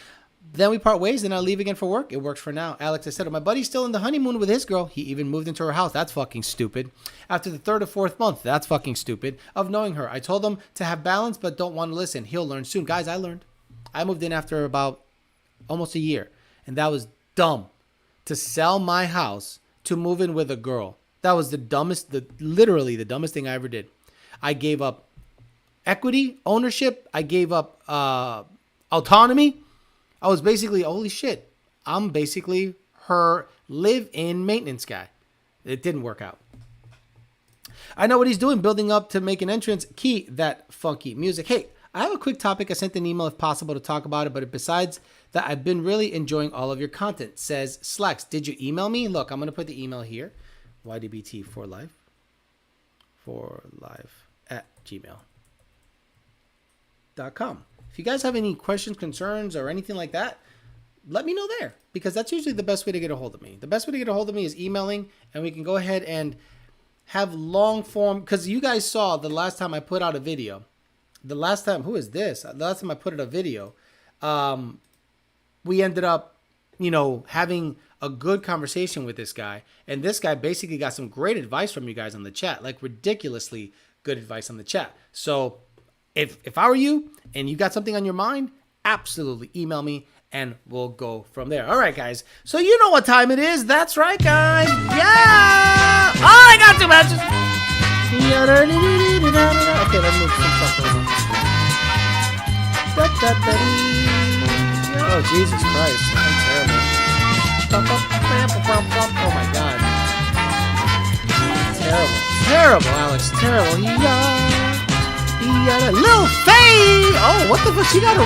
Then we part ways, then I leave again for work. It works for now. Alex, I said, my buddy's still in the honeymoon with his girl. He even moved into her house. That's fucking stupid. After the third or fourth month, that's fucking stupid, of knowing her. I told him to have balance, but don't want to listen. He'll learn soon. Guys, I learned. I moved in after about almost a year, and that was dumb. To sell my house to move in with a girl. That was literally the dumbest thing I ever did. I gave up equity, ownership. I gave up autonomy. I was basically, holy shit, I'm basically her live-in maintenance guy. It didn't work out. I know what he's doing, building up to make an entrance. Key, that funky music. Hey, I have a quick topic. I sent an email if possible to talk about it, but besides that, I've been really enjoying all of your content. Says Slacks, did you email me? Look, I'm going to put the email here. YDBT for life. forlife@gmail.com. If you guys have any questions, concerns, or anything like that, let me know there, because that's usually the best way to get a hold of me. The best way to get a hold of me is emailing, and we can go ahead and have long form, because you guys saw the last time I put out a video. The last time I put out a video, we ended up, having a good conversation with this guy. And this guy basically got some great advice from you guys on the chat, like ridiculously good advice on the chat. So if I were you and you got something on your mind, absolutely email me and we'll go from there. All right, guys. So you know what time it is. That's right, guys. Yeah. Oh, I got 2 matches. Okay, let's move some stuff over. Oh, Jesus Christ. I'm terrible. Oh, my God. Terrible, Alex. Terrible. Lil Faye. Oh, what the fuck? She got a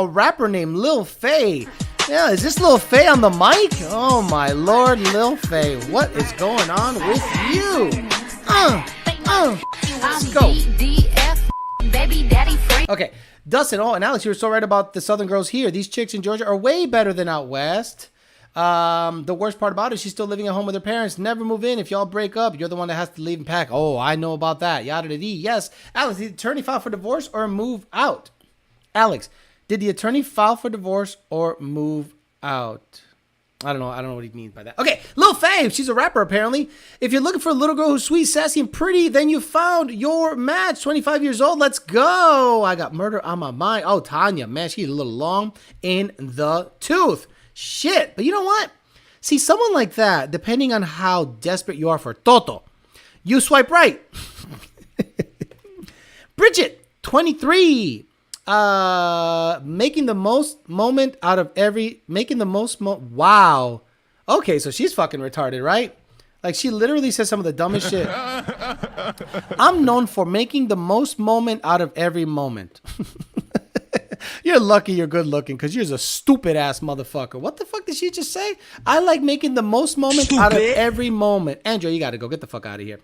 rapper name. Lil Faye. Yeah, is this Lil Faye on the mic? Oh, my Lord, Lil Faye. What is going on with you? Let's go. Okay, Dustin. Oh, and Alex, you were so right about the Southern girls here. These chicks in Georgia are way better than out west. The worst part about it, she's still living at home with her parents. Never move in. If y'all break up, you're the one that has to leave and pack. Oh, I know about that. Yada da dee. Yes. Alex, did the attorney file for divorce or move out? Alex, did the attorney file for divorce or move out? I don't know what he means by that. Okay, Lil Faye, she's a rapper apparently. If you're looking for a little girl who's sweet, sassy, and pretty, then you found your match. 25 years old, let's go. I got murder on my mind. Oh, Tanya, man, she's a little long in the tooth. Shit, but you know what? See, someone like that, depending on how desperate you are for Toto, you swipe right. Bridget, 23. Making the most moment out of every, wow. Okay, so she's fucking retarded, right? Like, she literally says some of the dumbest shit. I'm known for making the most moment out of every moment. You're lucky you're good looking, because you're a stupid ass motherfucker. What the fuck did she just say? I like making the most moment out of every moment. Andrew, you gotta go. Get the fuck out of here.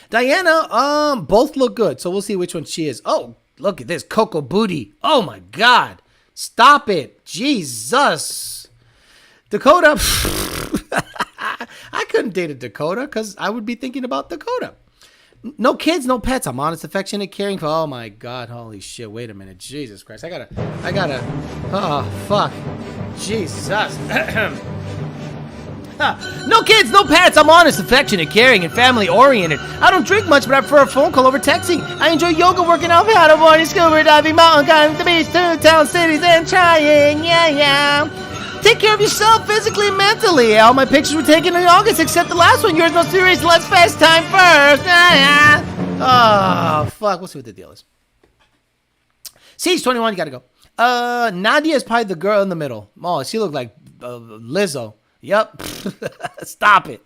Diana, both look good, so we'll see which one she is. Oh, look at this. Coco Booty. Oh my God. Stop it. Jesus. Dakota. I couldn't date a Dakota because I would be thinking about Dakota. No kids, no pets. I'm honest, affectionate, caring for. Oh my God. Holy shit. Wait a minute. Jesus Christ. I gotta. Oh, fuck. Jesus. No kids, no pets. I'm honest, affectionate, caring, and family oriented. I don't drink much, but I prefer a phone call over texting. I enjoy yoga, working out, paddleboarding, scuba diving, mountain climbing, the beach, 2 town cities, and trying. Yeah. Take care of yourself physically and mentally. All my pictures were taken in August, except the last one. Yours most serious. Let's FaceTime first. Oh, fuck. We'll see what the deal is. Siege 21, you gotta go. Nadia is probably the girl in the middle. Oh, she looked like Lizzo. Yep. Stop it.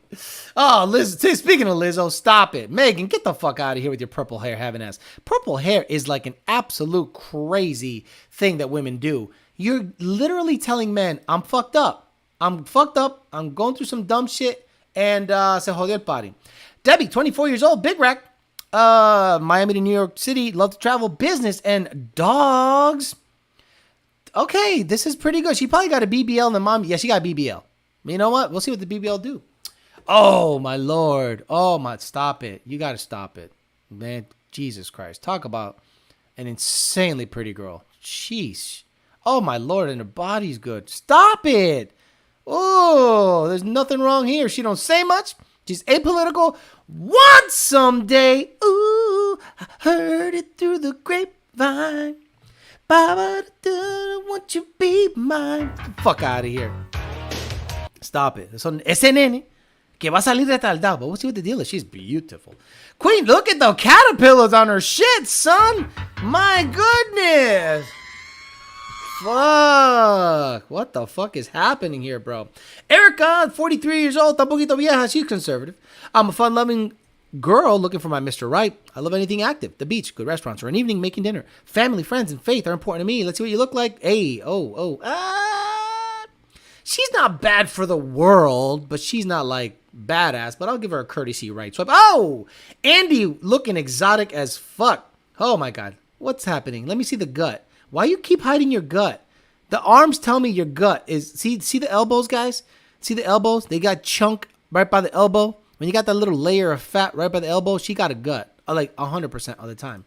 Oh, Liz. Speaking of Lizzo, stop it. Megan, get the fuck out of here with your purple hair having ass. Purple hair is like an absolute crazy thing that women do. You're literally telling men, I'm fucked up. I'm going through some dumb shit. And se jodió el party. Debbie, 24 years old, big rack. Miami to New York City, love to travel, business, and dogs. Okay, this is pretty good. She probably got a BBL and the mom. Yeah, she got a BBL. You know what? We'll see what the BBL do. Oh, my Lord. Oh, my. Stop it. You got to stop it. Man, Jesus Christ. Talk about an insanely pretty girl. Sheesh. Oh, my Lord. And her body's good. Stop it. Oh, there's nothing wrong here. She don't say much. She's apolitical. Want someday. Ooh, I heard it through the grapevine. Won't you be mine? Get the fuck out of here. Stop it. Ese nene que va a salir retardado. But we'll see what the deal is. She's beautiful. Queen, look at the caterpillars on her shit, son. My goodness. Fuck. What the fuck is happening here, bro? Erica, 43 years old. Tan poquito vieja. She's conservative. I'm a fun-loving girl looking for my Mr. Right. I love anything active. The beach, good restaurants, or an evening making dinner. Family, friends, and faith are important to me. Let's see what you look like. Hey, she's not bad for the world, but she's not like badass, but I'll give her a courtesy right swipe. Oh, Andy looking exotic as fuck. Oh my God. What's happening? Let me see the gut. Why you keep hiding your gut? The arms tell me your gut is, see the elbows, guys? See the elbows? They got chunk right by the elbow. When you got that little layer of fat right by the elbow, she got a gut. Like 100% of the time.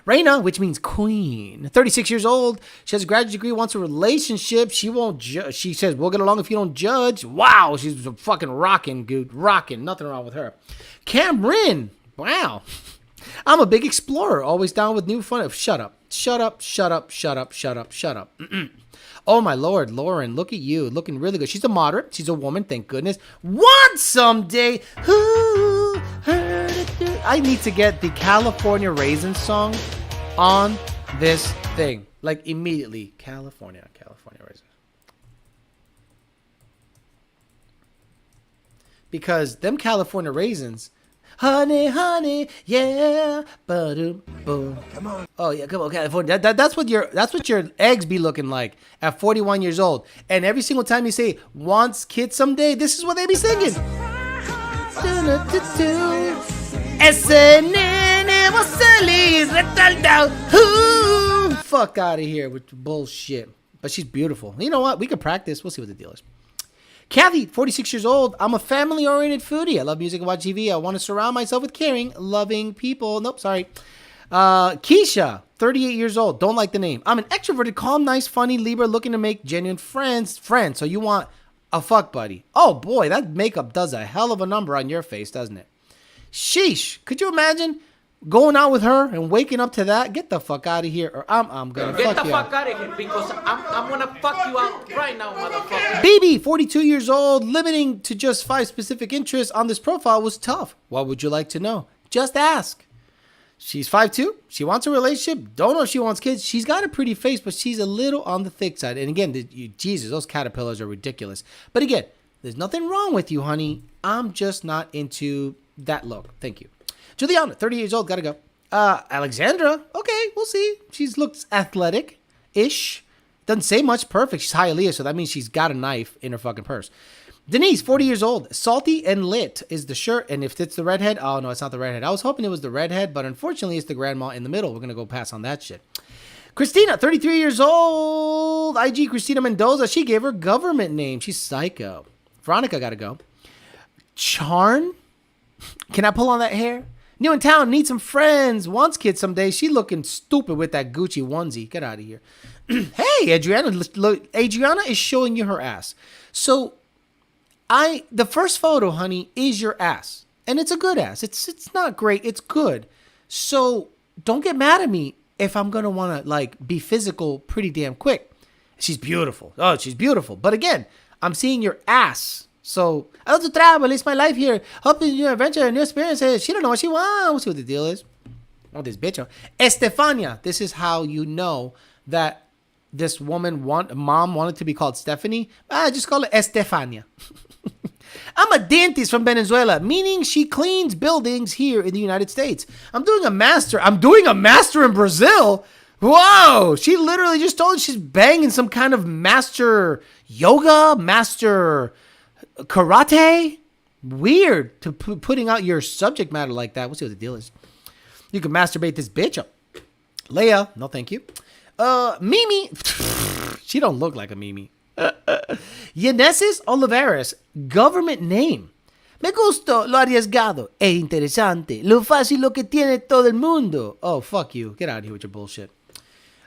Reina, which means queen, 36 years old. She has a graduate degree, wants a relationship. She won't judge. She says, we'll get along if you don't judge. Wow, she's fucking rocking, dude. Rocking. Nothing wrong with her. Cameron, wow. I'm a big explorer, always down with new fun. Shut up. Shut up, shut up, shut up, shut up, shut up. Oh, my Lord, Lauren, look at you. Looking really good. She's a moderate. She's a woman, thank goodness. Want someday. Who heard it do? I need to get the California Raisin song on this thing. Like, immediately. California Raisins. Because them California Raisins... Honey, honey, yeah, boom. Come on. Oh yeah, come on, California. That's what your eggs be looking like at 41 years old. And every single time you say wants kids someday, this is what they be singing. Ese nene was feliz, retardado. Fuck out of here with bullshit. But she's beautiful. You know what? We can practice. We'll see what the deal is. Kathy, 46 years old. I'm a family-oriented foodie. I love music and watch TV. I want to surround myself with caring, loving people. Nope, sorry. Keisha, 38 years old. Don't like the name. I'm an extroverted, calm, nice, funny Libra looking to make genuine friends. So you want a fuck buddy. Oh, boy, that makeup does a hell of a number on your face, doesn't it? Sheesh. Could you imagine going out with her and waking up to that? Get the fuck out of here, or I'm gonna fuck you out. Get the fuck out of here, because I'm gonna fuck you out right now, motherfucker. BB, 42 years old, limiting to just 5 specific interests on this profile was tough. What would you like to know? Just ask. She's 5'2". She wants a relationship. Don't know if she wants kids. She's got a pretty face, but she's a little on the thick side. And again, Jesus, those caterpillars are ridiculous. But again, there's nothing wrong with you, honey. I'm just not into that look. Thank you. Juliana, 30 years old, gotta go. Alexandra, okay, we'll see. She looks athletic-ish. Doesn't say much, perfect. She's Hialeah, so that means she's got a knife in her fucking purse. Denise, 40 years old. Salty and lit is the shirt, and if it's the redhead, oh no, it's not the redhead. I was hoping it was the redhead, but unfortunately it's the grandma in the middle. We're gonna go pass on that shit. Christina, 33 years old. IG Christina Mendoza, she gave her government name. She's psycho. Veronica, gotta go. Charn, can I pull on that hair? New in town, need some friends, wants kids someday. She looking stupid with that Gucci onesie. Get out of here. Hey, Adriana, look, Adriana is showing you her ass. So, the first photo, honey, is your ass. And it's a good ass. It's not great. It's good. So, don't get mad at me if I'm going to want to, like, be physical pretty damn quick. She's beautiful. Oh, she's beautiful. But again, I'm seeing your ass. So, I love to travel. It's my life here. Hoping new adventure and new experiences. She don't know what she wants. We'll see what the deal is. Oh, this bitch. Estefania. This is how you know that this mom wanted to be called Stephanie. Just call it Estefania. I'm a dentist from Venezuela, meaning she cleans buildings here in the United States. I'm doing a master in Brazil. Whoa. She literally just told us she's banging some kind of master yoga, master karate. Weird to putting out your subject matter like that. We'll see what the deal is. You can masturbate this bitch up. Leia, no thank you. Mimi, she don't look like a Mimi. Yenesis Olivares, government name. Me gustó lo arriesgado e interesante, lo fácil lo que tiene todo el mundo. Oh, fuck you. Get out of here with your bullshit.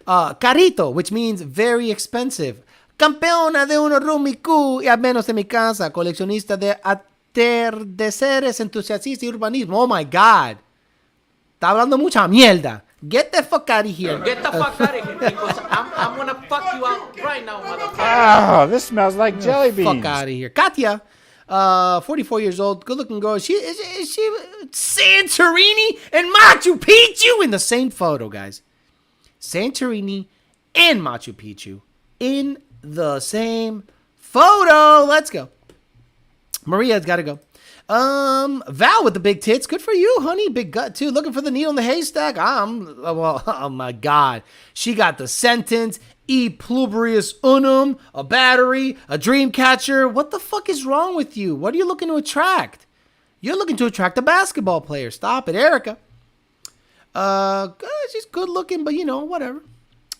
Carito, which means very expensive. Campeona de uno rumicu y al menos de mi casa, coleccionista de atardeceres, entusiasta y urbanismo. Oh my God. Está hablando mucha mierda. Get the fuck out of here. Get the fuck out of here, because I'm gonna fuck you out right now, motherfucker. Ah, this smells like jelly beans. Fuck out of here. Katya, 44 years old, good looking girl. Is she Santorini and Machu Picchu in the same photo, guys. Santorini and Machu Picchu in the same photo. Let's go. Maria's got to go. Val with the big tits. Good for you, honey. Big gut, too. Looking for the needle in the haystack. Oh, my God. She got the sentence E pluribus unum, a battery, a dream catcher. What the fuck is wrong with you? What are you looking to attract? You're looking to attract a basketball player. Stop it, Erica. She's good looking, but whatever.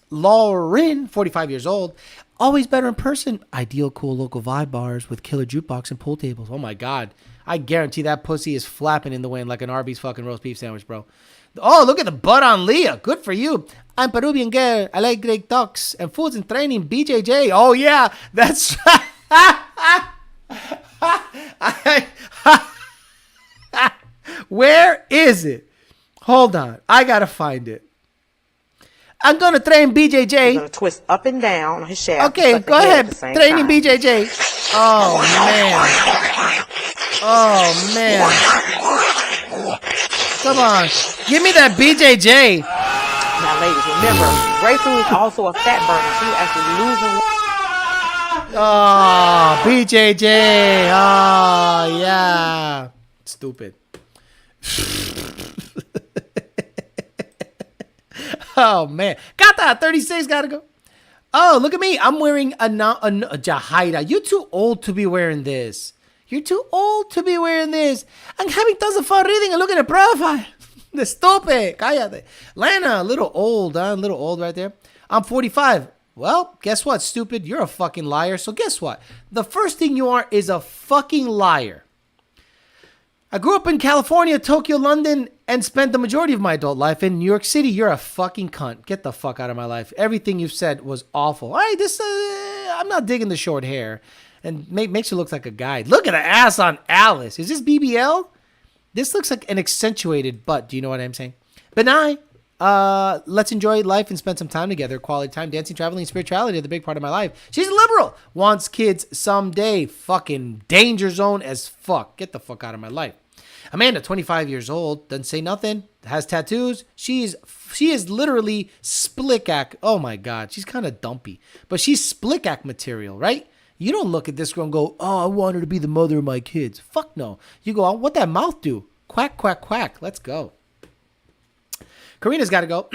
Lauren, 45 years old. Always better in person. Ideal cool local vibe bars with killer jukebox and pool tables. Oh my God. I guarantee that pussy is flapping in the wind like an Arby's fucking roast beef sandwich, bro. Oh, look at the butt on Leah. Good for you. I'm Peruvian girl. I like great talks and foods and training. BJJ. Oh, yeah. That's... Where is it? Hold on. I got to find it. I'm going to train BJJ. He's going to twist up and down his shaft. Okay, go ahead. Training BJJ. Oh, man. Oh, man. Come on. Give me that BJJ. Now, ladies, remember, grapefruit is also a fat burner. So you're actually losing. Oh, BJJ. Oh, yeah. Stupid. Oh, man. Got that. 36. Got to go. Oh, look at me. I'm wearing a Jahida. You're too old to be wearing this. You're too old to be wearing this. I'm having tons of fun reading and looking at profile. The stupid. Cállate. Lana, a little old. A little old right there. I'm 45. Well, guess what, stupid? You're a fucking liar. So guess what? The first thing you are is a fucking liar. I grew up in California, Tokyo, London, and spent the majority of my adult life in New York City. You're a fucking cunt. Get the fuck out of my life. Everything you've said was awful. All right, I'm not digging the short hair. And makes you look like a guy. Look at the ass on Alice. Is this BBL? This looks like an accentuated butt. Do you know what I'm saying? Benai. Let's enjoy life and spend some time together. Quality time, dancing, traveling, spirituality are the big part of my life. She's a liberal. Wants kids someday. Fucking danger zone as fuck. Get the fuck out of my life. Amanda, 25 years old. Doesn't say nothing. Has tattoos. She is literally Splick-ack. Oh my God. She's kind of dumpy. But she's Splick-ack material, right? You don't look at this girl and go, oh, I want her to be the mother of my kids. Fuck no. You go, what that mouth do? Quack, quack, quack. Let's go. Karina's got to go.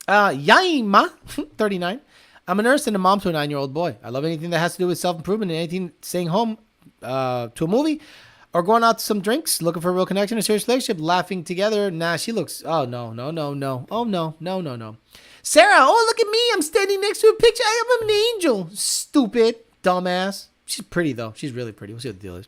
Yaima, 39. I'm a nurse and a mom to a 9-year-old boy. I love anything that has to do with self-improvement and anything staying home to a movie or going out to some drinks, looking for a real connection, a serious relationship, laughing together. Nah, she looks, oh, no. Oh, no. Sarah, oh, look at me. I'm standing next to a picture. I am an angel. Stupid. Dumbass. She's pretty, though. She's really pretty. We'll see what the deal is.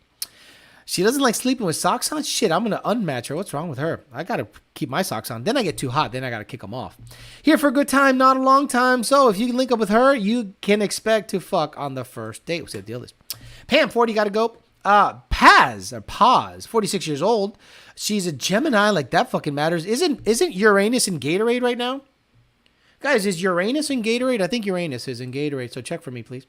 She doesn't like sleeping with socks on? Shit, I'm going to unmatch her. What's wrong with her? I got to keep my socks on. Then I get too hot. Then I got to kick them off. Here for a good time, not a long time. So if you can link up with her, you can expect to fuck on the first date. We'll see what the deal is. Pam, 40, got to go. Paz, 46 years old. She's a Gemini. Like, that fucking matters. Isn't Uranus in Gatorade right now? Guys, is Uranus in Gatorade? I think Uranus is in Gatorade. So check for me, please.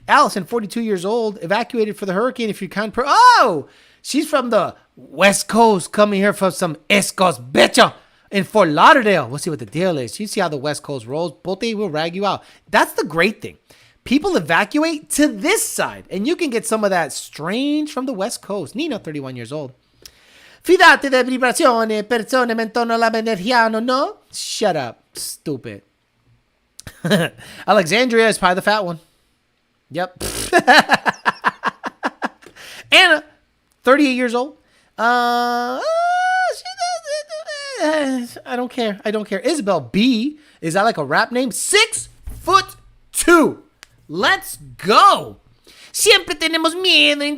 Allison, 42 years old, evacuated for the hurricane. If you're kind of... Oh! She's from the West Coast, coming here for some Escos Becha in Fort Lauderdale. We'll see what the deal is. You see how the West Coast rolls. Bote will rag you out. That's the great thing. People evacuate to this side, and you can get some of that strange from the West Coast. Nina, 31 years old. Fidate de vibrazione, persone mentono la benergiano, no? Shut up, stupid. Alexandria is probably the fat one. Yep. Anna, 38 years old. I don't care. Isabel B. Is that like a rap name? 6'2". Let's go. Siempre tenemos miedo. I'm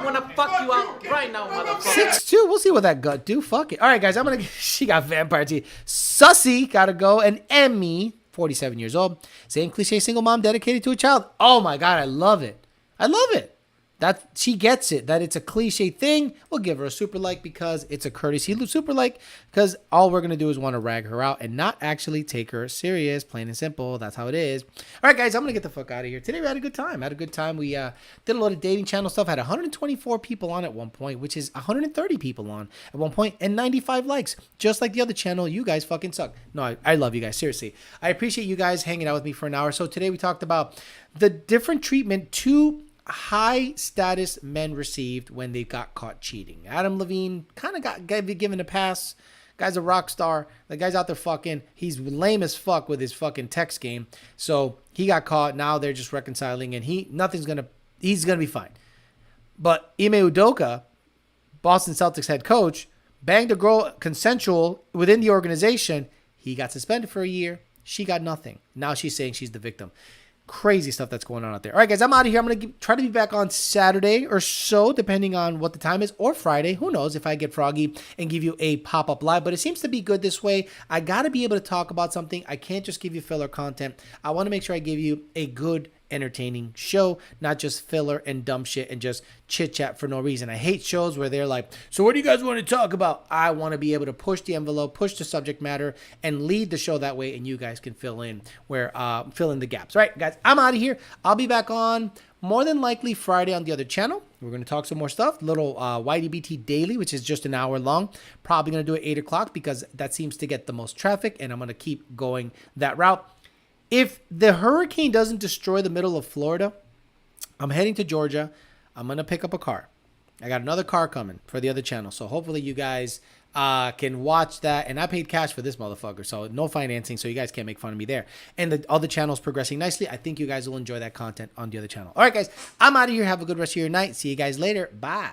gonna fuck you out right now, motherfucker. 6'2". We'll see what that gut do. Fuck it. All right, guys. She got vampire tea. Sussy gotta go. And Emmy, 47 years old. Same cliche single mom dedicated to a child. Oh my God, I love it. That she gets it, that it's a cliche thing. We'll give her a super like because it's a courtesy super like, because all we're going to do is want to rag her out and not actually take her serious, plain and simple. That's how it is. All right, guys, I'm going to get the fuck out of here. Today we had a good time. We did a lot of dating channel stuff. Had 124 people on at one point, which is 130 people on at one point, and 95 likes. Just like the other channel, you guys fucking suck. No, I love you guys. Seriously. I appreciate you guys hanging out with me for an hour. So today we talked about the different treatment to high status men received when they got caught cheating. Adam Levine kind of got given a pass, Guy's a rock star. The guy's out there fucking. He's lame as fuck with his fucking text game. So he got caught. Now they're just reconciling, and he's gonna be fine. But Ime Udoka, Boston Celtics head coach, banged a girl consensual within the organization. He got suspended for a year. She got nothing. Now she's saying she's the victim. Crazy stuff that's going on out there. All right, guys, I'm out of here. I'm going to try to be back on Saturday or so, depending on what the time is, or Friday. Who knows if I get froggy and give you a pop-up live. But it seems to be good this way. I got to be able to talk about something. I can't just give you filler content. I want to make sure I give you a good, entertaining show, not just filler and dumb shit and just chit chat for no reason. I hate shows where they're like, so what do you guys want to talk about? I want to be able to push the envelope, push the subject matter, and lead the show that way, and you guys can fill in the gaps. All right, guys, I'm out of here. I'll be back on more than likely Friday on the other channel. We're going to talk some more stuff. Little YDBT Daily, which is just an hour long. Probably going to do it 8 o'clock because that seems to get the most traffic, and I'm going to keep going that route. If the hurricane doesn't destroy the middle of Florida, I'm heading to Georgia. I'm going to pick up a car. I got another car coming for the other channel. So hopefully you guys can watch that. And I paid cash for this motherfucker. So no financing. So you guys can't make fun of me there. And the other channel's progressing nicely. I think you guys will enjoy that content on the other channel. All right, guys. I'm out of here. Have a good rest of your night. See you guys later. Bye.